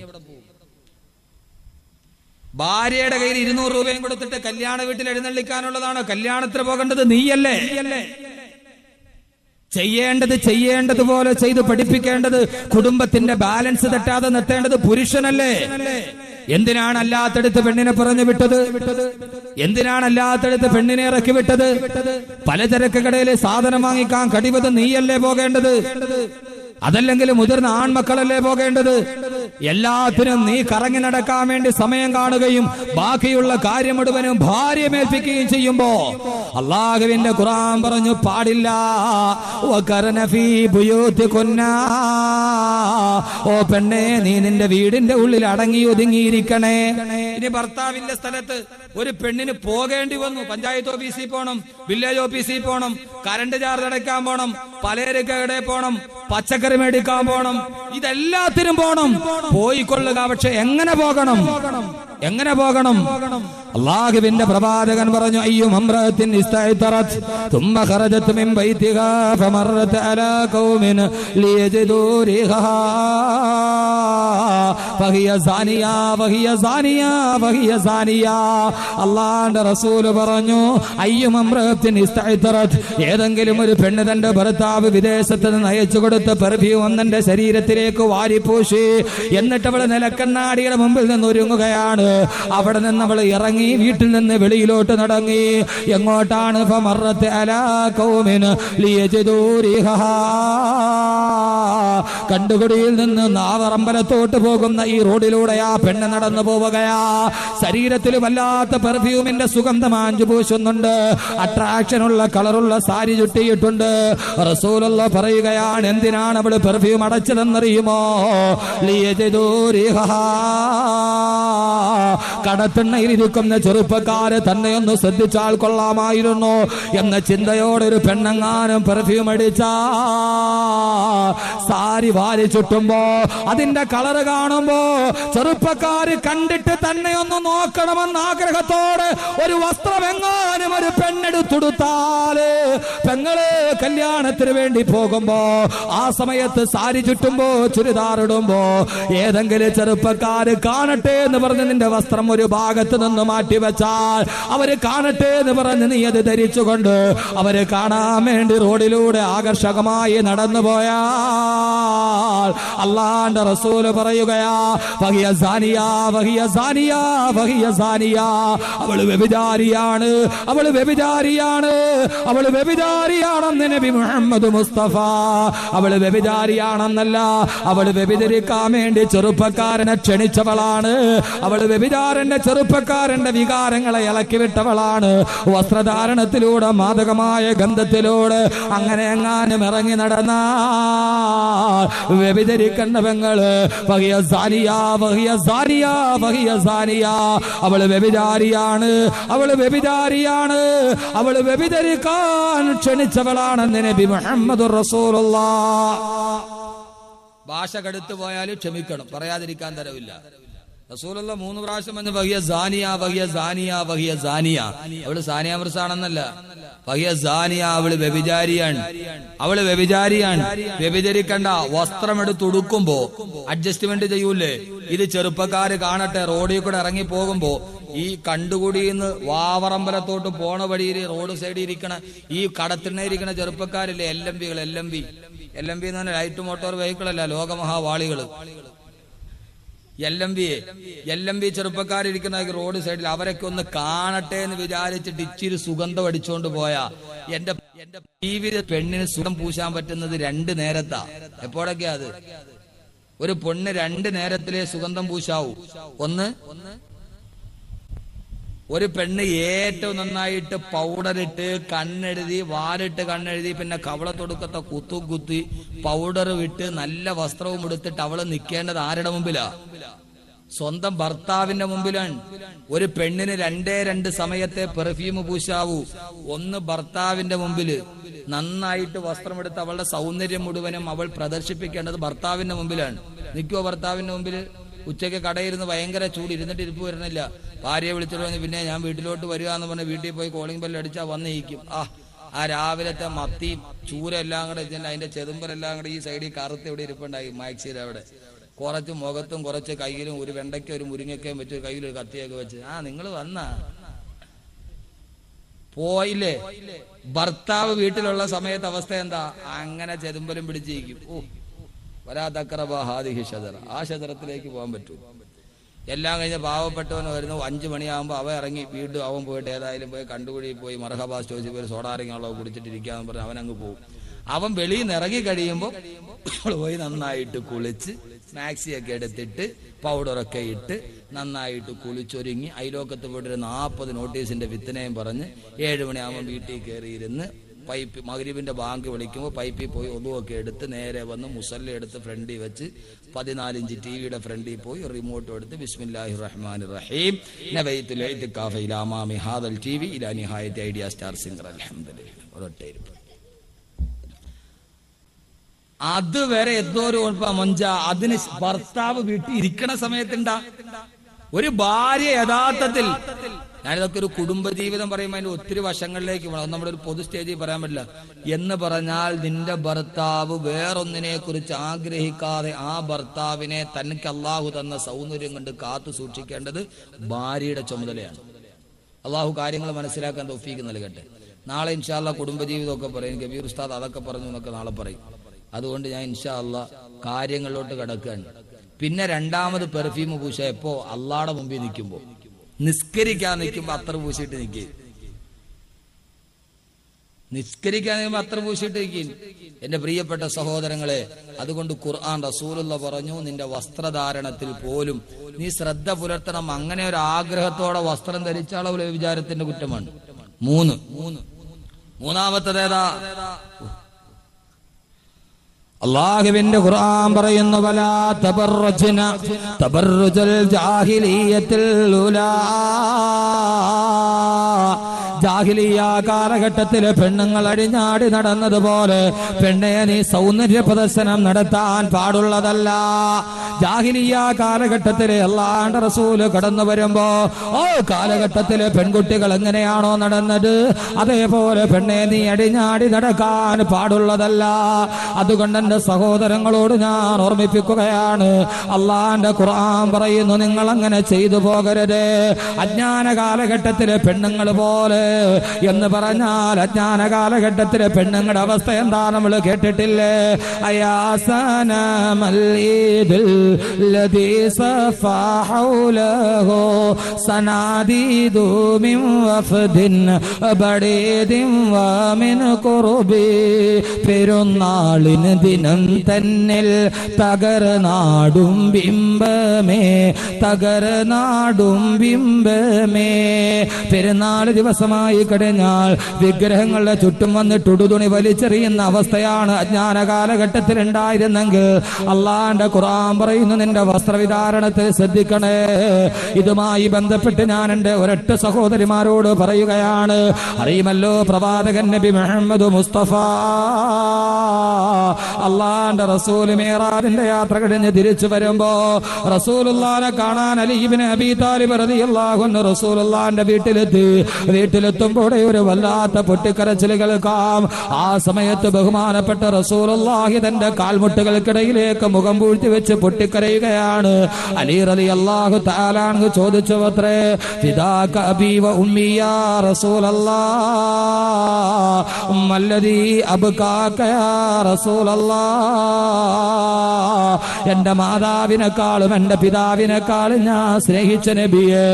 ഭാര്യയുടെ കയ്യിൽ 200 രൂപയും കൊടുത്തിട്ട് കല്യാണ വീട്ടിൽ എഴുന്നള്ളിക്കാനുള്ളതാണോ? കല്യാണത്തിന് പോകേണ്ടത് നീയല്ലേ? ചെയ്യേണ്ടതുപോലെ ചെയ്ത് പഠിപ്പിക്കേണ്ടത്, കുടുംബത്തിന്റെ ബാലൻസ് തെറ്റാതെ നിർത്തേണ്ടത് പുരുഷനല്ലേ? എന്തിനാണ് അല്ലാത്തടുത്ത് പെണ്ണിനെ പറഞ്ഞു വിട്ടത്? എന്തിനാണ് അല്ലാത്തടുത്ത് പെണ്ണിനെ ഇറക്കി വിട്ടത്? പലചരക്ക് കടയിൽ സാധനം വാങ്ങിക്കാൻ കഴിവത് നീയല്ലേ പോകേണ്ടത്? അതല്ലെങ്കിൽ മുതിർന്ന ആൺമക്കളല്ലേ പോകേണ്ടത്? എല്ലാത്തിനും നീ കറങ്ങി നടക്കാൻ വേണ്ടി സമയം കാണുകയും ബാക്കിയുള്ള കാര്യം മുഴുവനും ഭാര്യ മേൽപ്പിക്കുകയും ചെയ്യുമ്പോ അല്ലാഹുവിന്റെ ഖുർആൻ പറഞ്ഞു, പാടില്ല. വഖർന ഫീ ബുയൂതികുന്ന, ഓ പെണ്ണേ, നീ നിന്റെ വീടിന്റെ ഉള്ളിൽ അടങ്ങി ഒതുങ്ങിയിരിക്കണേ. ഇനി ഭർത്താവിന്റെ സ്ഥലത്ത് ഒരു പെണ്ണിന് പോകേണ്ടി വന്നു. പഞ്ചായത്ത് ഓഫീസിൽ പോകണം, വില്ലേജ് ഓഫീസിൽ പോകണം, കറണ്ട് ചാർജ് അടയ്ക്കാൻ പോകണം, പലചരക്കടെ പോകണം, പച്ചക്കറി മേടിക്കാൻ പോകണം, ഇതെല്ലാത്തിനും പോകണം. പോയിക്കൊള്ളുക. പക്ഷെ എങ്ങനെ പോകണം? അല്ലാഹുവിന്റെ പ്രവാചകൻ പറഞ്ഞു, അയ്യും അംറഅത്തിൻ ഇസ്തഅതറത് ثم خرجت من بيتها فمرت على قوم ليجدوا ريحها فهي زانية. അല്ലാഹുവിന്റെ റസൂൽ പറഞ്ഞു, അയ്യും അംറഅത്തിൻ ഇസ്തഅതറത്, ഏതെങ്കിലും ഒരു പെണ്ണ് തന്റെ ഭർത്താവ് വിദേശത്ത് നിന്ന് അയച്ചു കൊടുത്ത പെർഫ്യൂം ഒന്നെന്റെ ശരീരത്തിലേക്ക് വാരിപ്പൂശി, എന്നിട്ട് അവൾ നിലക്കണ്ണാടിയുടെ മുമ്പിൽ നിന്ന് ഒരുങ്ങുകയാണ്. അവിടെ നിന്ന് അവൾ ഇറങ്ങി ഇറങ്ങി വീട്ടിൽ നിന്ന് വെളിയിലോട്ട് നടങ്ങി. എങ്ങോട്ടാണ്? ഫമറത്ത് അലാ ഖൗമിൻ ലിയജിദൂ റിഹഹാ. കണ്ടുകുടിയിൽ നിന്ന് നാവറമ്പലത്തോട്ട് പോകുന്ന ഈ റോഡിലൂടെ ആ പെണ്ണ് നടന്നു പോവുകയാ. ശരീരത്തിൽ വല്ലാത്ത പെർഫ്യൂമിന്റെ സുഗന്ധം ആഞ്ചു പൂശുന്നുണ്ട്. അട്രാക്ഷനുള്ള കളറുള്ള സാരി ചുറ്റിയിട്ടുണ്ട്. റസൂലുള്ള പറയുകയാണ്, എന്തിനാണ് അവള് പെർഫ്യൂം അടച്ചതെന്നറിയുമോ? ലിയജിദൂ റിഹഹാ. കടത്തിണ്ണയിലിരിക്കുന്ന ചെറുപ്പക്കാര് തന്നെ ഒന്ന് ശ്രദ്ധിച്ചാൽ കൊള്ളാമായിരുന്നു എന്ന ചിന്തയോടെ ഒരു പെണ്ണെങ്ങാനും പെർഫ്യൂം അടിച്ചാ സാരി വാരി ചുറ്റുമ്പോ അതിന്റെ കളറ് കാണുമ്പോ ചെറുപ്പക്കാര് കണ്ടിട്ട് തന്നെ ഒന്ന് നോക്കണമെന്ന ആഗ്രഹത്തോടെ ഒരു വസ്ത്രമെങ്ങാനും ഒരു പെണ്ണെടുത്തുടുത്താല് പെങ്ങള് കല്യാണത്തിന് വേണ്ടി പോകുമ്പോ ആ സമയത്ത് സാരി ചുറ്റുമ്പോ ചുരിദാറിടുമ്പോ ഏതെങ്കിലും ചെറുപ്പക്കാര് കാണട്ടെ എന്ന് പറഞ്ഞ് നിന്റെ വസ്ത്രം ഒരു ഭാഗത്ത് നിന്ന് മാറ്റിവെച്ചാൽ അവര് കാണട്ടെ എന്ന് പറഞ്ഞ് നീ അത് ധരിച്ചുകൊണ്ട് അവര് കാണാൻ വേണ്ടി റോഡിലൂടെ ആകർഷകമായി നടന്നു പോയാൽ അല്ലാഹുവിന്റെ റസൂല് പറയുകയാ, വഹിയ സാനിയാ വഹിയ സാനിയാ വഹിയ സാനിയാ. അവള് വ്യഭിചാരിയാണ്, അവള് വ്യഭിചാരിയാണ്, അവള് വ്യഭിചാരിയാണെന്ന് നബി മുഹമ്മദ് മുസ്തഫ. അവള് വ്യഭിചാരിയാണെന്നല്ല, അവള് വ്യഭിചരിക്കാൻ വേണ്ടി ചെറുപ്പക്കാരനെ ക്ഷണിച്ചവളാണ്. അവള് വ്യഭിചാരന്റെ ചെറുപ്പക്കാരന്റെ വികാരങ്ങളെ ഇളക്കി വിട്ടവളാണ്. വസ്ത്രധാരണത്തിലൂടെ മാദകമായ ഗന്ധത്തിലൂടെ അങ്ങനെ എങ്ങാനും ഇറങ്ങി നടന്ന വ്യഭിചരിക്കേണ്ട പെങ്ങള് വഹിയ സാനിയാ വഹിയ സാനിയാ വഹിയ സാനിയാ. അവള് വ്യഭിചാരിയാണ്, അവള് വ്യഭിചാരിയാണ്, അവള് വ്യഭിചരിക്കാൻ ക്ഷണിച്ചവളാണെന്ന് നബി മുഹമ്മദുർ റസൂലുള്ളാഹ്. ഭാഷ കടുത്തു പോയാലും ക്ഷമിക്കണം, പറയാതിരിക്കാൻ തരവില്ല. റസൂലുള്ള 3 പ്രാവശ്യം എന്ന് വഹിയ സാനിയ വഹിയ സാനിയ വഹിയ സാനിയ. അവള് സാനിയ മിർസാണെന്നല്ല, വഹിയ സാനിയ. അവള് വ്യഭിചാരിയാണ്, അവള് വ്യഭിചാരിയാണ്. വ്യഭിചരിക്കണ്ട. വസ്ത്രം എടുത്തുടുക്കുമ്പോ അഡ്ജസ്റ്റ്മെന്റ് ചെയ്യൂലേ, ഇത് ചെറുപ്പക്കാര് കാണട്ടെ. റോഡിൽ കൂടെ ഇറങ്ങി പോകുമ്പോ ഈ കണ്ടുകൂടിന്ന് വാവറമ്പലത്തോട്ട് പോണ വഴിയിൽ റോഡ് സൈഡിൽ ഇരിക്കണ ഈ കടത്തിണ്ണയിരിക്കണ ചെറുപ്പക്കാരില്ലേ, LMV എന്ന് പറഞ്ഞാൽ ലൈറ്റ് മോട്ടോർ വെഹിക്കിൾ അല്ല, ലോകമഹാവാളികള്. LMV ചെറുപ്പക്കാരിരിക്കുന്ന റോഡ് സൈഡിൽ അവരൊക്കെ ഒന്ന് കാണട്ടെ എന്ന് വിചാരിച്ചിട്ട് ഇച്ചിരി സുഗന്ധം അടിച്ചുകൊണ്ട് പോയാ എന്റെ ജീവിത പെണ്ണിന് സുഖം പൂശാൻ പറ്റുന്നത് 2 നേരത്താ. എപ്പോഴൊക്കെയാ അത്? ഒരു പെണ്ണ് 2 നേരത്തിലേ സുഗന്ധം പൂശാവൂ. ഒന്ന്, ഒരു പെണ്ണ് ഏറ്റവും നന്നായിട്ട് പൗഡറിട്ട് കണ്ണെഴുതി വാരിട്ട് കണ്ണെഴുതി പിന്നെ കവളത്തൊടുക്കത്തെ കുത്തി പൗഡർ വിട്ട് നല്ല വസ്ത്രവും എടുത്തിട്ട് അവള് നിൽക്കേണ്ടത് ആരുടെ മുമ്പിലാ? സ്വന്തം ഭർത്താവിന്റെ മുമ്പിലാണ്. ഒരു പെണ്ണിന് 2 സമയത്തെ പെർഫ്യൂം പൂശാവൂ. ഒന്ന് ഭർത്താവിന്റെ മുമ്പില് നന്നായിട്ട് വസ്ത്രമെടുത്ത് അവളുടെ സൗന്ദര്യം മുഴുവനും അവൾ പ്രദർശിപ്പിക്കേണ്ടത് ഭർത്താവിന്റെ മുമ്പിലാണ്. നിൽക്കുവോ ഭർത്താവിന്റെ മുമ്പില്? ഉച്ചയ്ക്ക് കടയിരുന്ന് ഭയങ്കര ചൂട്, ഇരുന്നിട്ട് ഇരിപ്പ് വരുന്നില്ല. ഭാര്യയെ വിളിച്ചിട്ട് വന്ന് പിന്നെ ഞാൻ വീട്ടിലോട്ട് വരിക എന്ന് പറഞ്ഞ് വീട്ടിൽ പോയി കോളിംഗ് ബെല്ല് അടിച്ചാൽ വന്നിരിക്കും. ആ രാവിലത്തെ മത്തി ചൂരെല്ലാം കൂടെ അതിന്റെ ചെതുമ്പലെല്ലാം കൂടെ ഈ സൈഡിൽ കറുത്ത് ഇവിടെ ഇരിപ്പുണ്ടായി മാക്സിയുടെ അവിടെ. കുറച്ച് മുഖത്തും കുറച്ച് കയ്യിലും ഒരു വെണ്ടയ്ക്ക ഒരു മുരിങ്ങയ്ക്കയും വെച്ച് കയ്യിലൊരു കത്തിയൊക്കെ വെച്ച് നിങ്ങൾ വന്നാ പോയില്ലേ? ഭർത്താവ് വീട്ടിലുള്ള സമയത്ത് അവസ്ഥ എന്താ? അങ്ങനെ ചെതുമ്പലും പിടിച്ചിരിക്കും. ആ ഷജറത്തിലേക്ക് പോകാൻ പറ്റൂ. എല്ലാം കഴിഞ്ഞ് പാവപ്പെട്ടവന് വരുന്നു. 5 മണിയാകുമ്പോൾ അവൻ ഇറങ്ങി വീണ്ടും അവൻ പോയിട്ട് ഏതായാലും പോയി കണ്ടുപിടി പോയി മർഹബാ സ്റ്റോജിൽ പോയി സോഡാറിങ്ങുള്ള കുടിച്ചിട്ടിരിക്കാന്ന് പറഞ്ഞ് അവനങ്ങ് പോകും. അവൻ വെളിയിൽ നിന്ന് ഇറങ്ങി കഴിയുമ്പോൾ പോയി നന്നായിട്ട് കുളിച്ച് മാക്സിയൊക്കെ എടുത്തിട്ട് പൗഡറൊക്കെ ഇട്ട് നന്നായിട്ട് കുളിച്ചൊരുങ്ങി അയലോക്കത്ത് പോയിട്ട് 40 നോട്ടീസിന്റെ വിത്തനയും പറഞ്ഞ് 7 മണിയാകുമ്പോൾ വീട്ടിൽ കയറിയിരുന്ന് പൈപ്പ് മഗ്രിബിന്റെ ബാങ്ക് വിളിക്കുമ്പോൾ പൈപ്പിൽ പോയി ഒതുവൊക്കെ എടുത്ത് നേരെ വന്ന് മുസല്ല എടുത്ത് ഫ്രണ്ടിൽ വെച്ച് 14 ഇഞ്ച് ടിവിയുടെ ഫ്രണ്ടിൽ പോയി റിമോട്ട് എടുത്ത് ബിസ്മില്ലാഹിർ റഹ്മാനിർ റഹീം നവൈതുൽ ഇഅ്തികാഫ ഇലാ അമാമി ഹാദൽ ടിവി ഇലാ നിഹായത്തി ഐഡിയ സ്റ്റാർ സിംഗർ അൽഹംദുലില്ലാഹ്. ഒരൊറ്റ ഇരിപ്പ്. അതുവരെ എന്തോ ഒരു മൊഞ്ച. അതിന് ഭർത്താവ് വീട്ടിൽ ഇരിക്കണ സമയത്തുണ്ടാ ഒരു ഭാര്യ യഥാർത്ഥത്തിൽ, ഞാനിതൊക്കെ ഒരു കുടുംബജീവിതം പറയുമ്പോൾ അതിന്റെ ഒത്തിരി വശങ്ങളിലേക്ക് പോകണം. നമ്മുടെ ഒരു പൊതു സ്റ്റേജിൽ പറയാൻ പറ്റില്ല. എന്ന് പറഞ്ഞാൽ നിന്റെ ഭർത്താവ് വേറൊന്നിനെ കുറിച്ച് ആഗ്രഹിക്കാതെ ആ ഭർത്താവിനെ തനിക്ക് അള്ളാഹു തന്ന സൗന്ദര്യം കൊണ്ട് കാത്തു സൂക്ഷിക്കേണ്ടത് ഭാര്യയുടെ ചുമതലയാണ്. അള്ളാഹു കാര്യങ്ങൾ മനസ്സിലാക്കാൻ തൗഫീക്ക് നൽകട്ടെ. നാളെ ഇൻഷാ അല്ലാഹ് കുടുംബജീവിതമൊക്കെ പറയും. കബീർ ഉസ്താദ് അതൊക്കെ പറഞ്ഞു എന്നൊക്കെ നാളെ പറയും. അതുകൊണ്ട് ഞാൻ ഇൻഷാ അല്ലാഹ് കാര്യങ്ങളിലോട്ട് കിടക്കുകയാണ്. പിന്നെ 2ാമത് പെർഫ്യൂം പൂശ എപ്പോ? അള്ളാടെ മുമ്പിൽ നിൽക്കുമ്പോൾ. നിസ്കരിക്കാൻ നിൽക്കുമ്പോ അത്ര പൂശിയിട്ട് നിൽക്കുക. നിസ്കരിക്കാൻ നിൽക്കുമ്പോ അത്ര പൂശിയിട്ട് നിൽക്കും. എന്റെ പ്രിയപ്പെട്ട സഹോദരങ്ങളെ, അതുകൊണ്ട് ഖുർആൻ റസൂലുള്ള പറഞ്ഞു, നിന്റെ വസ്ത്രധാരണത്തിൽ പോലും നീ ശ്രദ്ധ പുലർത്തണം. അങ്ങനെ ഒരു ആഗ്രഹത്തോടെ വസ്ത്രം ധരിച്ചാളെ വിചാരത്തിന്റെ കുറ്റമാണ്. മൂന്നാമത്തേതാ? അല്ലാഹുവിന്റെ ഖുർആൻ പറയുന്നു, വലാ തബറജ്ന തബറുജൽ ജാഹിലിയ്യത്തിൽ ഉലാ. ജാഹിലിയ കാലഘട്ടത്തിലെ പെണ്ണുങ്ങൾ അടിഞ്ഞാടി നടന്നതുപോലെ പെണ്ണെ നീ സൗന്ദര്യ പ്രദർശനം നടത്താൻ പാടുള്ളതല്ല. ജാഹിലിയ കാലഘട്ടത്തിലെ അല്ലാഹുവിന്റെ റസൂല് കടന്നു വരുമ്പോ കാലഘട്ടത്തിലെ പെൺകുട്ടികൾ എങ്ങനെയാണോ നടന്നത്, അതേപോലെ പെണ്ണെ നീ അടിഞ്ഞാടി നടക്കാൻ പാടുള്ളതല്ല. അതുകൊണ്ട് എന്റെ സഹോദരങ്ങളോട് ഞാൻ ഓർമ്മിപ്പിക്കുകയാണ്, അല്ലാഹുവിന്റെ ഖുർആൻ പറയുന്നു, നിങ്ങൾ അങ്ങനെ ചെയ്തു പോകരുത്. അജ്ഞാന കാലഘട്ടത്തിലെ പെണ്ണുങ്ങൾ പോലെ എന്ന് പറഞ്ഞാൽ അജ്ഞാന കാലഘട്ടത്തിലെ പെണ്ണുങ്ങളുടെ അവസ്ഥ എന്താ നമ്മൾ കേട്ടിട്ടില്ലേ? പെരുന്നാളിന് ദിനം തന്നിൽ തകർനാടും ബിംബമേ, തകർനാടും ബിംബമേ. പെരുന്നാൾ ദിവസമായി കഴിഞ്ഞാൽ വിഗ്രഹങ്ങളുടെ ചുറ്റും വന്നിട്ട് ഉടുതുണി വലിച്ചെറിയുന്ന അവസ്ഥയാണ് അജ്ഞാന കാലഘട്ടത്തിൽ ഉണ്ടായിരുന്നെങ്കിൽ അള്ളാന്റെ ഖുർആൻ പറയുന്നു, നിന്റെ വസ്ത്രവിധാരണത്തിൽ ശ്രദ്ധിക്കണേ. ഇതുമായി ബന്ധപ്പെട്ട് ഞാൻ എന്റെ ഒരൊറ്റ സഹോദരിമാരോട് പറയുകയാണ്. അറിയുമല്ലോ, പ്രവാചകൻ നബി മുഹമ്മദ് മുസ്തഫ അള്ളാന്റെ റസൂല് മിഅ്റാജിന്റെ യാത്ര കഴിഞ്ഞ് തിരിച്ചു വരുമ്പോ റസൂലുള്ളാഹിനെ കാണാൻ അലി ഇബ്നു അബീ താലിബ് റളിയല്ലാഹു അൻഹു റസൂലുള്ളാഹിന്റെ വീട്ടിലെത്തുമ്പോഴേ ഒരു വല്ലാത്ത പൊട്ടിക്കരച്ചിൽ കേൾക്കാം. ആ സമയത്ത് ബഹുമാനപ്പെട്ട റസൂലുള്ളാഹി തന്റെ കാൽമുട്ടുകൾക്കിടയിലേക്ക് മുഖം പൂഴ്ത്തി വെച്ച് പൊട്ടിക്കരയുകയാണ്. അലി റളിയല്ലാഹു തആല അൻഹു ചോദിച്ചു, അത്രേ ഫിദാക അബീ വ ഉമ്മി യാ റസൂലല്ലാഹ് മല്ലദീ അബ്കാക യാ റസൂലല്ലാഹ്. എന്റെ മാതാവിനെക്കാളും എന്റെ പിതാവിനെക്കാളും ഞാൻ സ്നേഹിച്ച നബിയെ,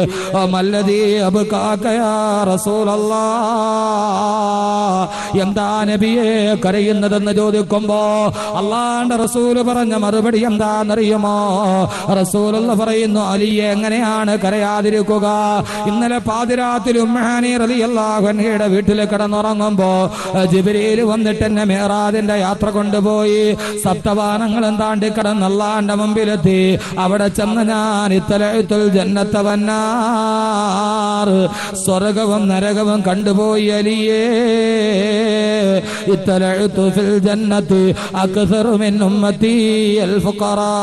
മല്ലദീ അബ്കാക യാ റസൂലല്ലാഹ്, എന്താ നബിയെ കരയുന്നതെന്ന് ചോദിക്കുമ്പോ അള്ളാന്റെ റസൂല് പറഞ്ഞ മറുപടി എന്താണെന്നറിയുമോ? റസൂലുള്ള പറയുന്നു, അലിയെ എങ്ങനെയാണ് കരയാതിരിക്കുക? ഇന്നലെ പാതിരാത്രി ഉമ്മഹാനി റളിയല്ലാഹു അൻഹയുടെ വീട്ടിൽ കിടന്നുറങ്ങുമ്പോ ജിബ്രീൽ വന്നിട്ട് എന്നെ മിഅ്റാജിന്റെ യാത്ര കൊണ്ടുപോയി. സപ്തവാനങ്ങൾ എന്താണ്ടി കിടന്ന് അള്ളാന്റെ മുമ്പിലെത്തി. അവിടെ ചെന്ന് ഞാൻ ഇത്തലഅത്തുൽ ജന്നത വന്നാർ, സ്വർഗവും നരകവും കണ്ടുപോയി അലിയേ. ഇത്തലഅതു ഫിൽ ജന്നതി അക്സറു മിൻ ഉമ്മതി അൽ ഫുഖറാ.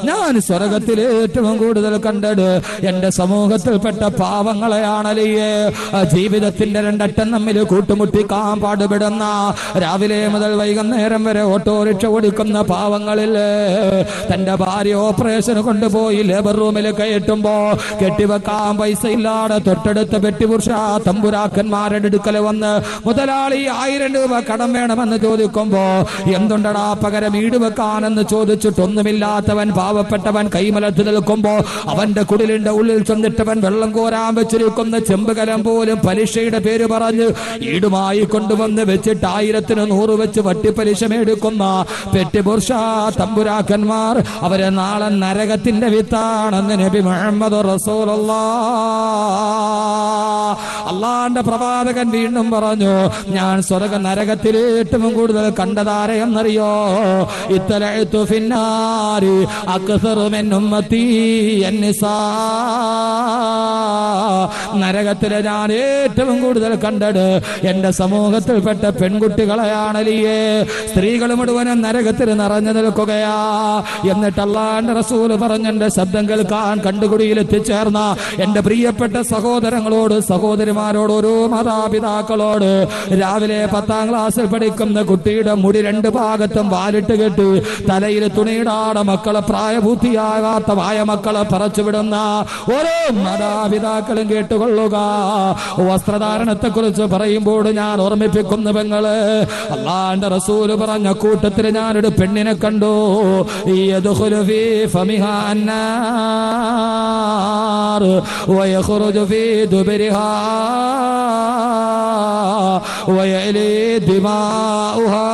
ഞാൻ സ്വർഗത്തിൽ ഏറ്റവും കൂടുതൽ കണ്ടത് എന്റെ സമൂഹത്തിൽപ്പെട്ട പാവങ്ങളെയാണ് അലിയേ. ജീവിതത്തിന്റെ രണ്ടറ്റം തമ്മിൽ കൂട്ടുമുട്ടിക്കാൻ പാടുപെടുന്ന, രാവിലെ മുതൽ വൈകുന്നേരം വരെ ഓട്ടോറിക്ഷ ഓടിക്കുന്ന പാവങ്ങളില്ലേ. തന്റെ ഭാര്യ ഓപ്പറേഷൻ കൊണ്ടുപോയി ലേബർ റൂമിൽ കയറ്റുമ്പോ കെട്ടിവെക്കാൻ പൈസ ഇല്ലാതെ തൊട്ടടുത്ത പെട്ടിപുരുഷ തമ്പുരാക്കന്മാരുടെ അടുക്കൽ വന്ന് മുതലാളി 1000 രൂപ കടം വേണമെന്ന് ചോദിക്കുമ്പോ എന്തുണ്ടടാ പകരം ഈട് വെക്കാനെന്ന് ചോദിച്ചിട്ടൊന്നുമില്ലാത്തവൻ പാവപ്പെട്ടവൻ കൈമലത്ത് നിൽക്കുമ്പോ അവന്റെ കുടിലിന്റെ ഉള്ളിൽ ചെന്നിട്ടവൻ വെള്ളം കോരാൻ വെച്ചിരിക്കുന്ന ചെമ്പുകലം പോലും പലിശയുടെ പേര് പറഞ്ഞ് ഈടുമായി കൊണ്ടുവന്ന് വെച്ചിട്ട് 1000-ന് 100 വെച്ച് വട്ടിപ്പലിശ മേടിക്കുന്ന പെട്ടിപുരുഷ തമ്പുരാക്കന്മാർ അവരെ നാളെ നരകത്തിന്റെ വിത്താണെന്ന് നബി മുഹമ്മദ് റസൂലുള്ളാഹ്. അള്ളാന്റെ പ്രവാചകൻ വീണ്ടും പറഞ്ഞു, ഞാൻ സ്വർഗ നരകത്തിൽ ഏറ്റവും കൂടുതൽ കണ്ടതാരെയെന്നറിയോ? ഇത്തലഅതു ഫിന്നാരി അക്സറു മിൻ ഉമ്മതി അന്നിസാ. നരകത്തിലെ ഞാൻ ഏറ്റവും കൂടുതൽ കണ്ടത് എന്റെ സമൂഹത്തിൽപ്പെട്ട പെൺകുട്ടികളെയാണ് അലിയേ. സ്ത്രീകൾ മുഴുവനും നരകത്തിൽ നിറഞ്ഞു നിൽക്കുകയാ. എന്നിട്ട് അല്ലാഹുവിന്റെ റസൂൽ പറഞ്ഞ എന്റെ ശബ്ദം കേൾക്കാൻ കണ്ടുകുടിയിൽ എത്തിച്ചേർന്ന എന്റെ പ്രിയപ്പെട്ട സഹോദരങ്ങളോട് സഹോദരി സഹോദരിമാരോട്, ഓരോ മാതാപിതാക്കളോട്, രാവിലെ 10ാം ക്ലാസ്സിൽ പഠിക്കുന്ന കുട്ടിയുടെ മുടി 2 ഭാഗത്തും വാലിട്ട് കെട്ടി തലയിൽ തുണിയിടാതെ മക്കളെ, പ്രായപൂർത്തിയാകാത്ത മക്കളെ പറച്ചുവിടുന്ന ഓരോ മാതാപിതാക്കളും കേട്ടുകൊള്ളുക. വസ്ത്രധാരണത്തെ കുറിച്ച് പറയുമ്പോൾ ഞാൻ ഓർമ്മിപ്പിക്കുന്നു പെങ്ങള്, അല്ലാഹുവിന്റെ റസൂല് പറഞ്ഞ കൂട്ടത്തിൽ ഞാനൊരു പെണ്ണിനെ കണ്ടു. യദ്ഖുലു ഫീ ഫമിഹാ അന്നാർ വയഖ്റുജു ഫീ ദുബരിഹാ വയലി ദിമാഉഹാ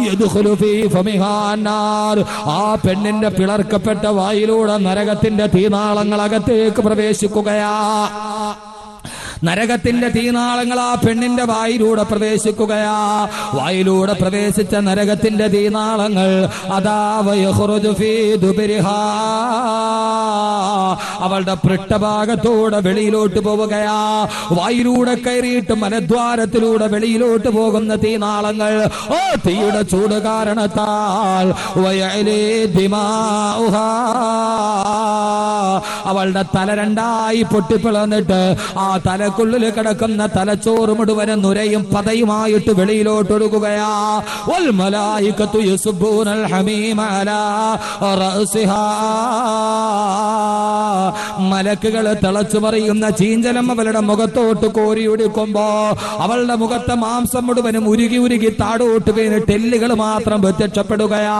യദ്ഖുലു ഫീ ഫമിഹാ അന്നാർ. ആ പെണ്ണിന്റെ പിളർക്കപ്പെട്ട വായിലൂടെ നരകത്തിന്റെ തീനാളങ്ങൾ അകത്തേക്ക് പ്രവേശിക്കുകയാ. നരകത്തിന്റെ തീനാളങ്ങൾ ആ പെണ്ണിന്റെ വായിലൂടെ പ്രവേശിക്കുകയാ. വായിലൂടെ പ്രവേശിച്ച നരകത്തിന്റെ തീനാളങ്ങൾ അതാ വയഖ്റുജു ഫീ ദുബരിഹാ, അവളുടെ പൃഷ്ഠഭാഗത്തൂടെ വെളിയിലോട്ട് പോവുകയാ. വായിലൂടെ കയറിയിട്ട് മലദ്വാരത്തിലൂടെ വെളിയിലോട്ട് പോകുന്ന തീനാളങ്ങൾ ഓ തീയുടെ ചൂട് കാരണത്താൽ വയലി ദിമാഉഹാ, അവളുടെ തല 2ആയി പൊട്ടിപ്പിളർന്നിട്ട് ആ തലക്കുള്ളിൽ കിടക്കുന്ന തലച്ചോറ് മുഴുവനും നുരയും പതയുമായിട്ട് വെളിയിലോട്ടൊഴുകുകയാ. വൽ മലായികത്തു യസ്ബൂനൽ ഹമീമ അലാ റഅസിഹാ, മലക്കുകൾ തിളച്ചു മറിയുന്ന ചീഞ്ചലം അവളുടെ മുഖത്തോട്ട് കോരിയൊടുക്കുമ്പോ അവളുടെ മുഖത്തെ മാംസം മുഴുവനും ഉരുകി ഉരുകി താഴോട്ട് വീണിട്ട് എല്ലുകൾ മാത്രം പ്രത്യക്ഷപ്പെടുകയാ.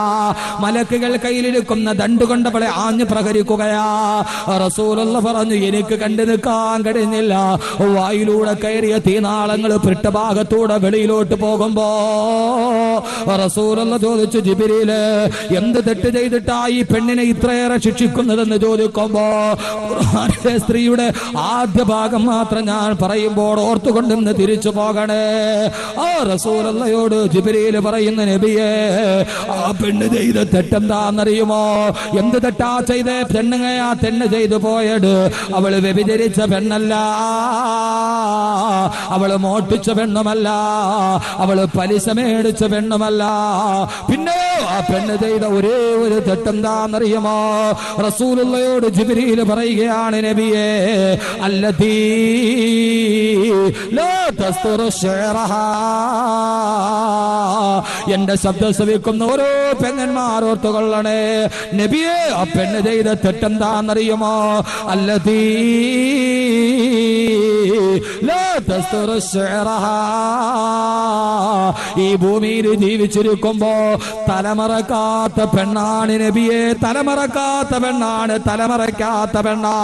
മലക്കുകൾ കയ്യിലിരിക്കുന്ന ദണ്ടുകൊണ്ട് അവളെ ആഞ്ഞു പ്രഹരിക്കുകയാ. റസൂലുള്ള പറഞ്ഞു, എനിക്ക് കണ്ടു നിൽക്കാൻ കഴിഞ്ഞില്ല. വായിലൂടെ കയറിയ തീനാളങ്ങൾ പൃഷ്ഠഭാഗത്തൂടെ വെളിയിലോട്ട് പോകുമ്പോ റസൂലുള്ള ചോദിച്ചു, ജിബ്രീല് എന്ത് തെറ്റ് ചെയ്തിട്ടാ ഈ പെണ്ണിനെ ഇത്രയേറെ ശിക്ഷിക്കുന്നതെന്ന് ചോദിക്കുമ്പോ ഖുർആനിലെ സ്ത്രീയുടെ ആദ്യ ഭാഗം മാത്രം ഞാൻ പറയുമ്പോൾ ഓർത്തുകൊണ്ടിന്ന് തിരിച്ചു പോകണേ. ആ റസൂലുള്ളയോട് ജിബ്രീല് പറയുന്ന, നബിയേ, ആ പെണ്ണ് ചെയ്ത തെറ്റെന്താന്നറിയുമോ? എന്ത് തെറ്റാ ചെയ്തേ? പെണ്ണുങ്ങയാ തെന്ന് ചെയ്തു പോയത്. അവള് വ്യഭിചരിച്ച പെണ്ണല്ല, അവള് മോഷ്ടിച്ച പെണ്ണുമല്ല, അവള് പലിശ മേടിച്ച പെണ്ണുമല്ല. പിന്നെ ആ പെണ്ണ് ചെയ്ത ഒരേ ഒരു തെറ്റെന്താന്നറിയുമോ? റസൂലുള്ളയോട് ജിബ്രീൽ പറയുകയാണ്, നബിയേ, അല്ലതീ ലാ തസ്തുറു ശഅറഹാ. എന്റെ ശബ്ദം ശ്രവിക്കുന്ന ഓരോ പെങ്ങന്മാരോർത്തുകൊള്ളണേ, നബിയേ, ആ പെണ്ണ് ചെയ്ത തെറ്റെന്താന്നറിയുമോ? അല്ലതീ ലാ തസ്തുറു ശഅറഹാ. ഈ ഭൂമിയിൽ ജീവിച്ചിരിക്കുമ്പോ തലമറക്കാത്ത പെണ്ണാണ് നബിയെ, തലമറക്കാത്ത പെണ്ണാണ്, തലമറക്കാത്ത പെണ്ണാ.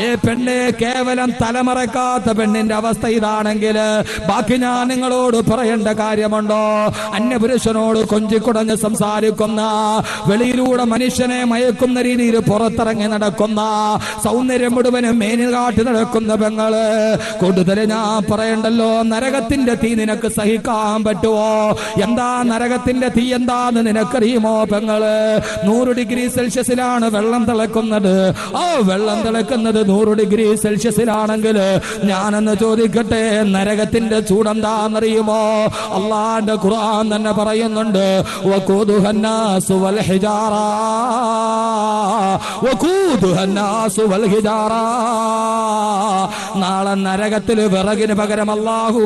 ഏ പെണ്ണെ, കേവലം തലമറക്കാത്ത പെണ്ണിന്റെ അവസ്ഥ ഇതാണെങ്കിൽ ബാക്കി ഞാൻ നിങ്ങളോട് പറയേണ്ട കാര്യമുണ്ടോ? അന്യപുരുഷനോട് കൊഞ്ചിക്കുടഞ്ഞ് സംസാരിക്കുന്ന, വെളിയിലൂടെ മനുഷ്യനെ മയക്കുന്ന രീതിയിൽ പുറത്തിറങ്ങി നടക്കുന്ന, സൗന്ദര്യം മുഴുവനും മേനിൽ കാട്ടി നടക്കുന്ന പെങ്ങള്, കൂടുതൽ ഞാൻ പറയണ്ടല്ലോ. നരകത്തിന്റെ തീ നിനക്ക് സഹിക്കാൻ പറ്റുമോ? എന്താ നരകത്തിന്റെ തീ എന്താന്ന് നിനക്കറിയുമോ പെങ്ങള്? 100 ഡിഗ്രി സെൽഷ്യസിലാണ് വെള്ളം തിളക്കുന്നത്. ആ വെള്ളം തിളക്കുന്നത് 100 ഡിഗ്രി സെൽഷ്യസിലാണെങ്കിൽ ഞാനെന്ന് ചോദിക്കട്ടെ, നരകത്തിന്റെ ചൂടെന്താന്നറിയുമോ? അള്ളാന്റെ ഖുർആൻ തന്നെ പറയുന്നുണ്ട്, വഖൂദുഹന്നാസു വൽ ഹിജാറ, വഖൂദുഹന്നാസു വൽ ഹിജാറ. നാളെ നരകത്തിൽ വിറകിന് പകരം അള്ളാഹു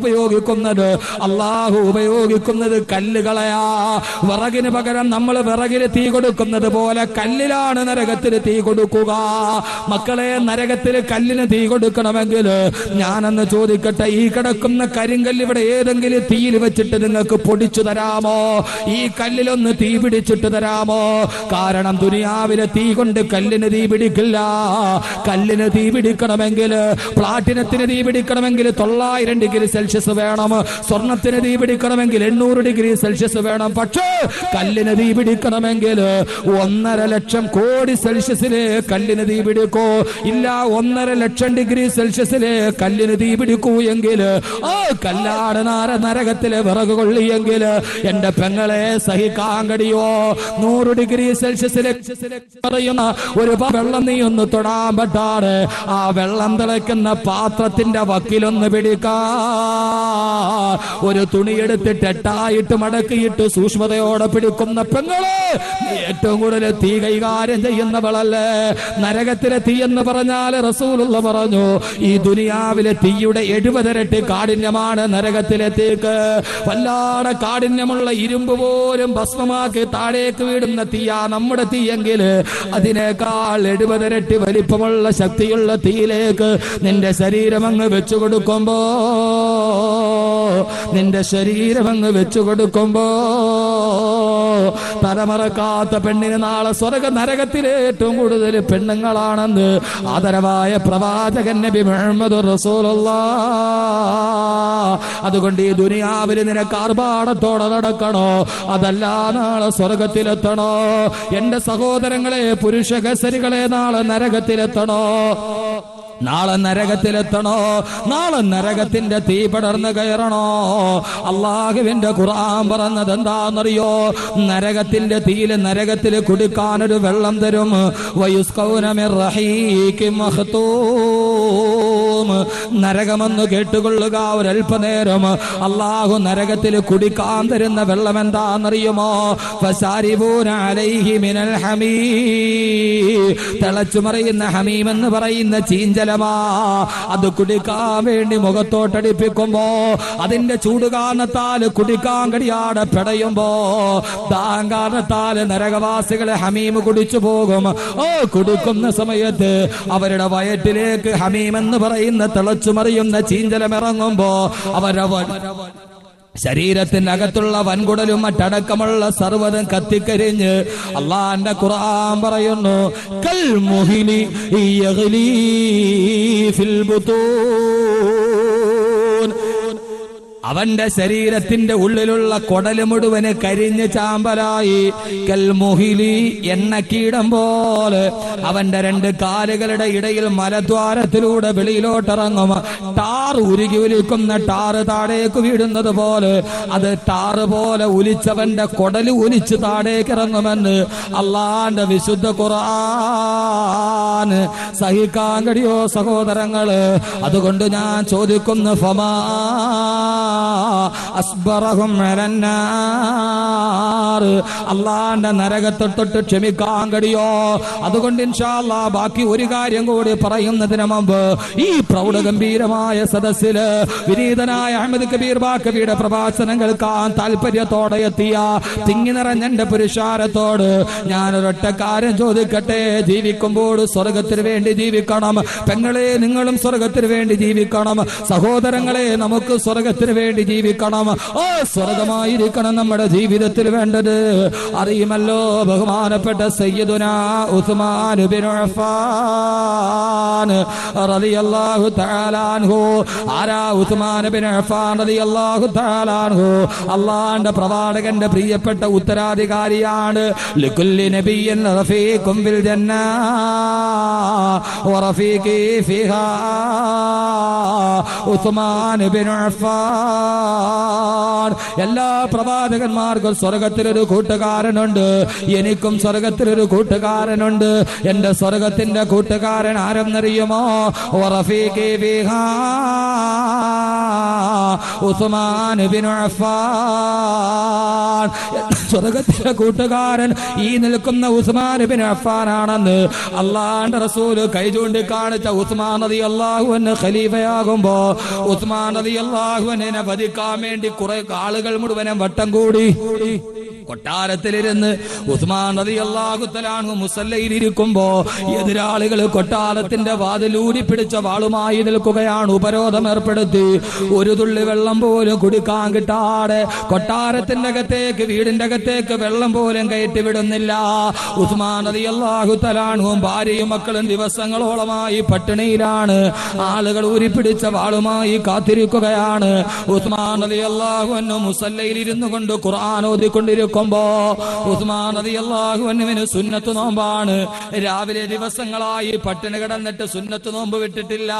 ഉപയോഗിക്കുന്നത് കല്ലുകളയാ. വിറകിന് പകരം നമ്മൾ വിറകിന് തീ കൊടുക്കുന്നത് പോലെ കല്ലിലാണ് നരകത്തിന് തീ കൊടുക്കുക. മക്കളെ, നരകത്തിൽ കല്ലിന് തീ കൊടുക്കണമെങ്കിൽ ഞാനെന്ന് ചോദിക്കട്ടെ, ഈ കിടക്കുന്ന കരിങ്കല്ല് ഇവിടെ ഏതെങ്കിലും തീയിൽ വെച്ചിട്ട് നിങ്ങൾക്ക് പൊടിച്ചു തരാമോ? ഈ കല്ലിലൊന്ന് തീ പിടിച്ചിട്ട് തരാമോ? കാരണം ദുനിയാവിലെ തീ കൊണ്ട് കല്ലിന് തീ പിടിക്കില്ല. കല്ലിന് തീ പിടിക്കണമെങ്കിൽ, പ്ലാറ്റിനത്തിന് തീ പിടിക്കണമെങ്കിൽ 900 ഡിഗ്രി സെൽഷ്യസ് വേണം. സ്വർണത്തിന് തീ പിടിക്കണമെങ്കിൽ 800 ഡിഗ്രി സെൽഷ്യസ് വേണം. പക്ഷേ കല്ലിന് തീ പിടിക്കണമെങ്കിൽ 1.5 ലക്ഷം കോടി സെൽഷ്യസിലെ കല്ലിന് തീ പിടിക്കൂ. ഇല്ല, 1.5 ലക്ഷം ഡിഗ്രി സെൽഷ്യസിലെ കല്ലിന് തീ പിടിക്കൂ എങ്കിൽ ആ കല്ലാണ് നരകത്തിലെ വിറക് കൊള്ളിയെങ്കിൽ എന്റെ പെങ്ങളെ സഹിക്കാൻ കഴിയോ? 100 ഡിഗ്രി സെൽഷ്യസിലെ പറയുന്ന ഒരു വെള്ളം നീ ഒന്ന് തൊടാൻ പറ്റാതെ ആ വെള്ളം തിളയ്ക്കുന്ന പാത്രത്തിന്റെ വക്കിലൊന്ന് പിടിക്കാ, ഒരു തുണിയെടുത്തിട്ട് 8ആയിട്ട് മടക്കിയിട്ട് സൂക്ഷ്മതയോടെ പിടിക്കുന്ന പെങ്ങളെ, നീ ഏറ്റവും കൂടുതൽ തീ കൈകാര്യം ചെയ്യുന്നവളല്ലേ? നരകത്തിലെ തീ എന്ന് പറഞ്ഞാൽ റസൂലുള്ള പറഞ്ഞു, ഈ ദുനിയാവിലെ തീയുടെ 70 ഇരട്ടി കാഠിന്യമാണ് നരകത്തിലെ തീക്ക്. വല്ലാതെ കാഠിന്യമുള്ള ഇരുമ്പ് പോലും ഭസ്മമാക്കി താഴേക്ക് വീടുന്ന തീയാ നമ്മുടെ തീയെങ്കിൽ അതിനേക്കാൾ 70 ഇരട്ടി വലിപ്പമുള്ള ശക്തിയുള്ള തീയിലേക്ക് നിന്റെ ശരീരം അങ്ങ് വെച്ചു കൊടുക്കുമ്പോ, തലമറക്കാത്ത പെണ്ണിന് നാളെ സ്വർഗ നരകത്തിലെ ഏറ്റവും കൂടുതൽ പെണ്ണുങ്ങളാണെന്ന് ആദരവായ പ്രവാചകൻ നബി മുഹമ്മദ് റസൂലുള്ളാഹ്. അതുകൊണ്ട് ഈ ദുനിയാവിൽ നിനക്ക് ആർഭാടത്തോടെ നടക്കണോ, അതല്ല നാളെ സ്വർഗത്തിലെത്തണോ? എന്റെ സഹോദരങ്ങളെ, പുരുഷ ഗസരികളെ, നാളെ നരകത്തിലെത്തണോ? നാളെ നരകത്തിന്റെ തീ പടർന്ന് കയറണോ? അള്ളാഹുവിന്റെ ഖുർആൻ പറഞ്ഞത് എന്താണെന്നറിയോ? നരകത്തിന്റെ തീയില് നരകത്തിൽ കുടിക്കാനൊരു വെള്ളം തരും. വയുസ്കൗന മിർ റഹീഖിൻ മഖ്തൂം. നരകമെന്ന് കേട്ടുകൊള്ളുക ഒരൽപ്പനേരം. അള്ളാഹു നരകത്തിൽ കുടിക്കാൻ തരുന്ന വെള്ളം എന്താണെന്നറിയുമോ? ഫസാരിബൂന അലൈഹി മിനൽ ഹമീം. തിളച്ചുമറിയുന്ന ഹമീം എന്ന് പറയുന്ന ചീഞ്ചല അത് കുടിക്കാൻ വേണ്ടി മുഖത്തോട്ടടിപ്പിക്കുമ്പോ അതിന്റെ ചൂട് കാരണത്താൽ കുടിക്കാൻ കഴിയാതെ പിടയുമ്പോ ദാഹകാരണത്താല് നരകവാസികളെ ഹമീം കുടിച്ചു പോകും. കുടിക്കുന്ന സമയത്ത് അവരുടെ വയറ്റിലേക്ക് ഹമീം എന്ന് പറയുന്ന തിളച്ചുമറിയുന്ന ചീഞ്ചലം ഇറങ്ങുമ്പോ അവരവർ ശരീരത്തിനകത്തുള്ള വൻകുടലും മറ്റടക്കമുള്ള സർവ്വതും കത്തിക്കരിഞ്ഞ് അള്ളാന്റെ ഖുർആൻ പറയുന്നു, കൽ മുഹിലി യഗ്ലീ ഫിൽ ബുതൂൻ. അവന്റെ ശരീരത്തിന്റെ ഉള്ളിലുള്ള കൊടല് മുഴുവന് കരിഞ്ഞ് ചാമ്പലായി. കൽമുഹിലി, എണ്ണക്കീടം പോലെ അവന്റെ 2 കാലുകളുടെ ഇടയിൽ മലദ്വാരത്തിലൂടെ വെളിയിലോട്ടിറങ്ങും. ടാർ ഉരുകി ഒലിക്കുന്ന ടാറ് താഴേക്ക് വീഴുന്നത് പോലെ അത് ടാറ് പോലെ ഒലിച്ചവന്റെ കൊടല് ഒലിച്ച് താഴേക്ക് ഇറങ്ങുമെന്ന് അള്ളാന്റെ വിശുദ്ധ ഖുർആൻ. സഹിക്കാൻ കഴിയോ സഹോദരങ്ങള്? അതുകൊണ്ട് ഞാൻ ചോദിക്കുന്നു, ഫമാ അസ്ബറഹും അലന്നാർ. അള്ളാന്റെ നരകത്തെ തൊട്ട് ക്ഷമിക്കാൻ കഴിയോ? അതുകൊണ്ട് ഇൻഷാ അല്ലാഹ് ബാക്കി ഒരു കാര്യം കൂടി പറയുന്നതിന് മുമ്പ് ഈ പ്രൗഢഗംഭീരമായ സദസ്സില് വിനീതനായ അഹമ്മദ് കബീർ ബാക്കവിയുടെ പ്രഭാഷണം കേൾക്കാൻ താല്പര്യത്തോടെ എത്തിയ തിങ്ങി നിറഞ്ഞ എന്റെ പുരുഷാരത്തോട് ഞാനൊരൊറ്റ കാര്യം ചോദിക്കട്ടെ. ജീവിക്കുമ്പോൾ സ്വർഗത്തിന് വേണ്ടി ജീവിക്കണം. പെങ്ങളെ, നിങ്ങളും സ്വർഗത്തിന് വേണ്ടി ജീവിക്കണം. സഹോദരങ്ങളെ, നമുക്ക് സ്വർഗത്തിന് വേണ്ടി ജീവിക്കണം. സ്വർഗമായിരിക്കണം നമ്മുടെ ജീവിതത്തിൽ വേണ്ടത്. അറിയുമല്ലോ ബഹുമാനപ്പെട്ട സയ്യിദുനാ ഉസ്മാൻ ബിൻ അഫ്ഫാൻ റളിയല്ലാഹു തആല അൻഹു. ആരാ ഉസ്മാൻ ബിൻ അഫ്ഫാൻ റളിയല്ലാഹു തആല അൻഹു? അല്ലാഹുവിന്റെ പ്രവാചകന്റെ പ്രിയപ്പെട്ട ഉത്തരാധികാരിയാണ്. ലികുല്ലി നബിയ്യിൻ റഫീഖും ബിൽ ജന്ന വറഫീഖി ഫിഹാ ഉസ്മാൻ ബിൻ അഫ്ഫാൻ. എല്ലാ പ്രവാചകന്മാർക്കും സ്വർഗത്തിലൊരു കൂട്ടുകാരനുണ്ട്. എനിക്കും സ്വർഗത്തിലൊരു കൂട്ടുകാരനുണ്ട്. എന്റെ സ്വർഗത്തിന്റെ കൂട്ടുകാരൻ ആരെന്നറിയുമോ? വറഫീഖി ഫിഹാ ഉസ്മാൻ ബിൻ അഫ്ഫാൻ. സ്വർഗത്തിലെ കൂട്ടുകാരൻ ഈ നിൽക്കുന്ന ഉസ്മാൻ ബിൻ അഫ്ഫാൻ ആണെന്ന് അള്ളാഹുവിന്റെ റസൂല് കൈ ചൂണ്ടിക്കാണിച്ച ഉസ്മാൻ റളിയല്ലാഹു അൻഹു ഖലീഫയാകുമ്പോ ഉസ്മാൻ റളിയല്ലാഹു അൻഹുവിനെ വധിക്കാൻ വേണ്ടി കുറെ ആളുകൾ മുഴുവനും വട്ടം കൂടി. കൊട്ടാരത്തിലിരുന്ന് ഉസ്മാൻ റളിയല്ലാഹു തആല അൻഹു മുസല്ലയിൽ ഇരിക്കുമ്പോ എതിരാളികൾ കൊട്ടാരത്തിന്റെ വാതിലൂരി പിടിച്ച വാളുമായി നിൽക്കുകയാണ്. ഉപരോധം ഏർപ്പെടുത്തി. ഒരു തുള്ളി വെള്ളം പോലും കുടിക്കാൻ കിട്ടാതെ കൊട്ടാരത്തിന്റെ അകത്തേക്ക്, വീടിന്റെ അകത്തേക്ക് വെള്ളം പോലും കയറ്റി വിടുന്നില്ല. ഉസ്മാൻ റളിയല്ലാഹു തആല അൻഹുവും ഭാര്യയും മക്കളും ദിവസങ്ങളോളമായി പട്ടിണിയിലാണ്. ആളുകൾ ഊരിപ്പിടിച്ച വാളുമായി കാത്തിരിക്കുകയാണ്. ഉസ്മാൻ റളിയല്ലാഹു അൻഹു മുസല്ലയിൽ ഇരുന്നു കൊണ്ട് ഖുർആൻ ഓതിക്കൊണ്ടിരിക്കും. തീർക്കുമ്പോ ഉസ്മാൻ റളിയല്ലാഹു അൻഹുവിന് സുന്നത്ത് നോമ്പാണ്. രാവിലെ ദിവസങ്ങളായി പട്ടിണി കിടന്നിട്ട് സുന്നത്ത് നോമ്പ് വിട്ടിട്ടില്ല.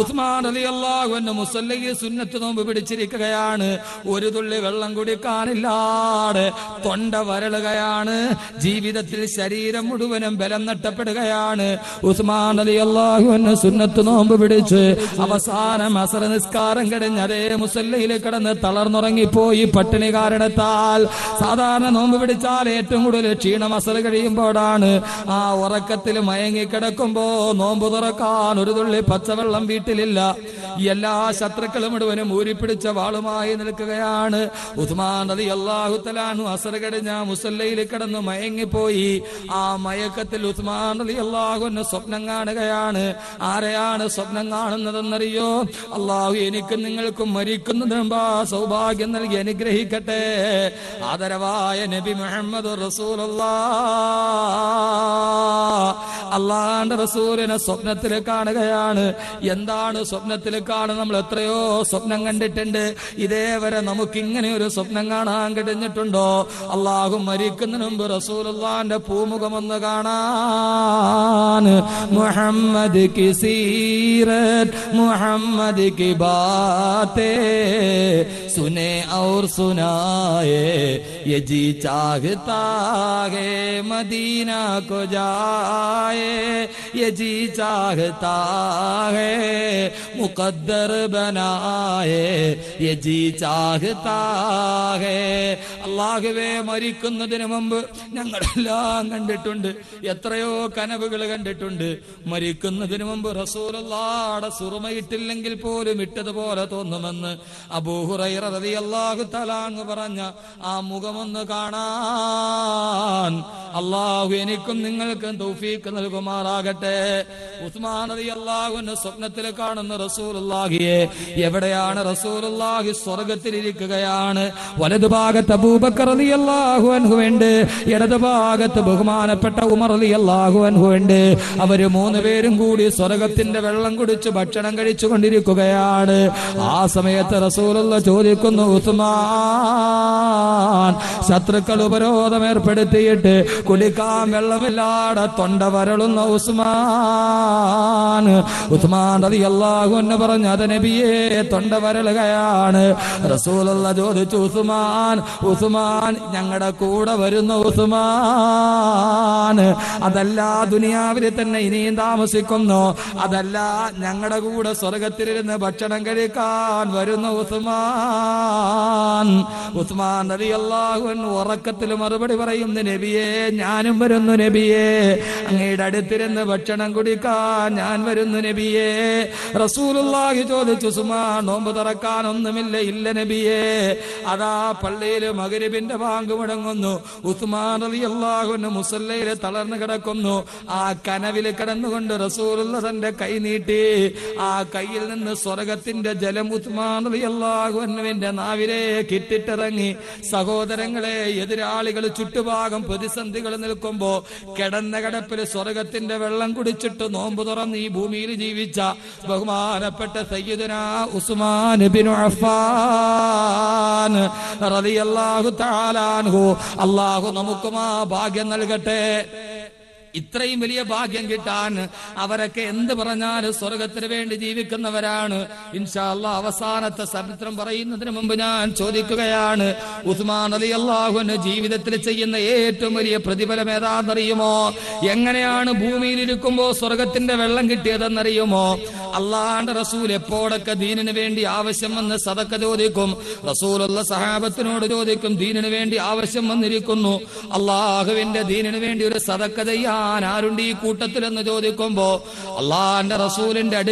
ഉസ്മാൻ റളിയല്ലാഹു അൻഹു മുസല്ലയിൽ സുന്നത്ത് നോമ്പ് പിടിച്ചിരിക്കുകയാണ്. ഒരു തുള്ളി വെള്ളം കുടിക്കാനില്ലാതെ തൊണ്ട വരളുകയാണ്. ജീവിതത്തിൽ ശരീരം മുഴുവനും ബലം നഷ്ടപ്പെടുകയാണ്. ഉസ്മാൻ റളിയല്ലാഹു അൻഹു സുന്നത്ത് നോമ്പ് പിടിച്ച് അവസാനം അസർ നിസ്കാരം കഴിഞ്ഞ് അതേ മുസല്ലയിൽ കിടന്ന് തളർന്നുറങ്ങിപ്പോയി പട്ടിണി കാരണത്താൽ. സാധാരണ നോമ്പ് പിടിച്ചാൽ ഏറ്റവും കൂടുതൽ ക്ഷീണം അസർ കഴിയുമ്പോഴാണ്. ആ ഉറക്കത്തിൽ മയങ്ങിക്കിടക്കുമ്പോ നോമ്പ് തുറക്കാൻ ഒരു തുള്ളി പച്ചവെള്ളം വീട്ടിലില്ല. എല്ലാ ശത്രുക്കളും മുഴുവനും ഊരിപ്പിടിച്ച വാളുമായി നിൽക്കുകയാണ്. ഉസ്മാൻ റളിയല്ലാഹു തആല അൻഹു അസർ കഴിഞ്ഞ മുസല്ലയിൽ കിടന്ന് മയങ്ങിപ്പോയി. ആ മയക്കത്തിൽ ഉസ്മാൻ റളിയല്ലാഹു അൻഹു സ്വപ്നം കാണുകയാണ്. ആരെയാണ് സ്വപ്നം കാണുന്നതെന്നറിയോ? അള്ളാഹു എനിക്കും നിങ്ങൾക്കും മരിക്കുന്നതിന് മുമ്പ് സൗഭാഗ്യം നൽകി അനുഗ്രഹിക്കട്ടെ. ആദരവായ നബി മുഹമ്മദ് റസൂലുള്ളാഹ് അള്ളാഹുവിന്റെ റസൂലിനെ സ്വപ്നത്തിൽ കാണുകയാണ്. എന്താണ് സ്വപ്നത്തിൽ കാണുന്നത്? നമ്മൾ എത്രയോ സ്വപ്നം കണ്ടിട്ടുണ്ട്. ഇതേവരെ നമുക്ക് ഇങ്ങനെ ഒരു സ്വപ്നം കാണാൻ കഴിഞ്ഞിട്ടുണ്ടോ? അള്ളാഹു മരിക്കുന്നതിന് മുമ്പ് റസൂലുള്ളാഹിന്റെ പൂമുഖമൊന്ന് കാണാൻ. മുഹമ്മദ് കി സീരത്ത് മുഹമ്മദ് കി ബാത്തേ സുനെ ഔർ സുനായേ യെ ജി ചാഹതാ ഹേ മദീന കോ ജായേ യെ ജി ചാഹതാ ഹേ മുഖദ്ദർ ബനായേ യെ ജി ചാഹതാ ഹേ. അല്ലാഹുവേ, മരിക്കുന്നതിന് മുമ്പ് ഞങ്ങളെല്ലാം കണ്ടിട്ടുണ്ട്. എത്രയോ കനവുകൾ കണ്ടിട്ടുണ്ട്. മരിക്കുന്നതിന് മുമ്പ് റസൂലുള്ളാഹിയുടെ സുറുമയിട്ടില്ലെങ്കിൽ പോലും ഇട്ടതുപോലെ തോന്നുമെന്ന് അബൂ ഹുറൈറ റളിയല്ലാഹു തആല അൻഹു പറഞ്ഞ ആ മുഖമൊന്ന് കാണാൻ അല്ലാഹു എനിക്കും നിങ്ങൾക്കും തൗഫീഖ് നൽകുമാറാകട്ടെ. ഉസ്മാൻ റളിയല്ലാഹു അൻഹു സ്വപ്നത്തിൽ കാണുന്ന റസൂലുള്ളാഹിയെ. എവിടെയാണ് റസൂലുള്ളാഹി? സ്വർഗ്ഗത്തിലിരിക്കുകയാണ്. വലതുഭാഗത്ത് അബൂബക്കർ റളിയല്ലാഹു അൻഹു ഉണ്ട്, ഇടതുഭാഗത്ത് ബഹുമാനപ്പെട്ട ഉമർ റളിയല്ലാഹു അൻഹു ഉണ്ട്. അവര് മൂന്നുപേരും കൂടി സ്വർഗ്ഗത്തിന്റെ വെള്ളം കുടിച്ച് ഭക്ഷണം കഴിച്ചു കൊണ്ടിരിക്കുകയാണ്. ആ സമയത്ത് റസൂലുള്ളാഹി ചോദിക്കുന്നു, ഉസ്മാൻ, ശത്രുക്കൾ ഉപരോധം ഏർപ്പെടുത്തിയിട്ട് കുടിക്കാൻ വെള്ളമില്ലാതെ തൊണ്ട വരളുന്ന ഉസ്മാൻ. ഉസ്മാൻ റളിയല്ലാഹു അൻഹു പറഞ്ഞു, അത് നബിയേ, തൊണ്ട വരളുകയാണ്. റസൂലുള്ളാഹി ചോദിച്ചു, ഉസ്മാൻ, ഉസ്മാൻ ഞങ്ങളുടെ കൂടെ വരുന്ന ഉസ്മാൻ അതല്ല ദുനിയാവിൽ തന്നെ ഇനിയും താമസിക്കുന്നു, അതല്ല ഞങ്ങളുടെ കൂടെ സ്വർഗത്തിലിരുന്ന് ഭക്ഷണം കഴിക്കാൻ വരുന്ന ഉസ്മാൻ. ഉസ്മാൻ റളിയല്ലാഹു അൻഹു ഉറക്കത്തിൽ മറുപടി പറയുന്നു, നബിയേ, ഞാനും വരുന്നു നബിയേ, അങ്ങയുടെ അടുത്തിരുന്ന് ഭക്ഷണം കുടിക്കാൻ ഞാൻ വരുന്നു നബിയേ. റസൂലുള്ളാഹി ചോദിച്ചു, ഉസ്മാൻ, നോമ്പ് തുറക്കാൻ ഒന്നുമില്ല? ഇല്ല നബിയേ. അതാ പള്ളിയിൽ മഗ്രിബിന്റെ ബാങ്ക് മുടങ്ങുന്നു. ഉസ്മാൻ റളിയല്ലാഹു അൻഹു മുസല്ലയിൽ തളർന്നു കിടക്കുന്നു. ആ കനവിൽ കിടന്നുകൊണ്ട് റസൂലുള്ളാഹി തന്റെ കൈ നീട്ടി. ആ കൈയിൽ നിന്ന് സ്വർഗത്തിന്റെ ജലം ഉസ്മാൻ റളിയല്ലാഹു അൻഹുവിന്റെ നാവിലേക്ക് ഇട്ടിട്ടിറങ്ങി. സഹോദരങ്ങളെ, എതിരാളികൾ ചുറ്റുഭാഗം പ്രതിസന്ധികൾ നിൽക്കുമ്പോ കിടന്ന കിടപ്പിൽ സ്വർഗത്തിന്റെ വെള്ളം കുടിച്ചിട്ട് നോമ്പ് തുറന്ന് ഈ ഭൂമിയിൽ ജീവിച്ച ബഹുമാനപ്പെട്ട സയ്യിദുനാ ഉസ്മാൻ ഇബ്നു അഫ്ഫാൻ റളിയല്ലാഹു തആല അൻഹു. അല്ലാഹു നമുക്കും ആ ഭാഗ്യം നൽകട്ടെ. ഇത്രയും വലിയ ഭാഗ്യം കിട്ടാൻ അവരൊക്കെ എന്ത് പറഞ്ഞാലും സ്വർഗത്തിന് വേണ്ടി ജീവിക്കുന്നവരാണ്. ഇൻഷാ അല്ലാഹ് അവസാനത്തെ ചരിത്രം പറയുന്നതിന് മുമ്പ് ഞാൻ ചോദിക്കുകയാണ്, ഉസ്മാൻ റളിയല്ലാഹു അൻഹു ജീവിതത്തിൽ ചെയ്യുന്ന ഏറ്റവും വലിയ പ്രതിഫലം ഏതാണെന്നറിയുമോ? എങ്ങനെയാണ് ഭൂമിയിൽ ഇരിക്കുമ്പോ സ്വർഗത്തിന്റെ വെള്ളം കിട്ടിയതെന്നറിയുമോ? അള്ളാഹുവിന്റെ റസൂൽ എപ്പോഴൊക്കെ ദീനിന് വേണ്ടി ആവശ്യം വന്ന് സദക്ക ചോദിക്കും. റസൂലുള്ള സഹാബത്തിനോട് ചോദിക്കും, ദീനിന് വേണ്ടി ആവശ്യം വന്നിരിക്കുന്നു, അള്ളാഹുവിന്റെ ദീനിന് വേണ്ടി ഒരു സദക്ക ചെയ്യാൻ ആരുണ്ട് ഈ കൂട്ടത്തിലെന്ന് ചോദിക്കുമ്പോ അള്ളാഹുവിന്റെ റസൂലിന്റെ അടുക്കൽ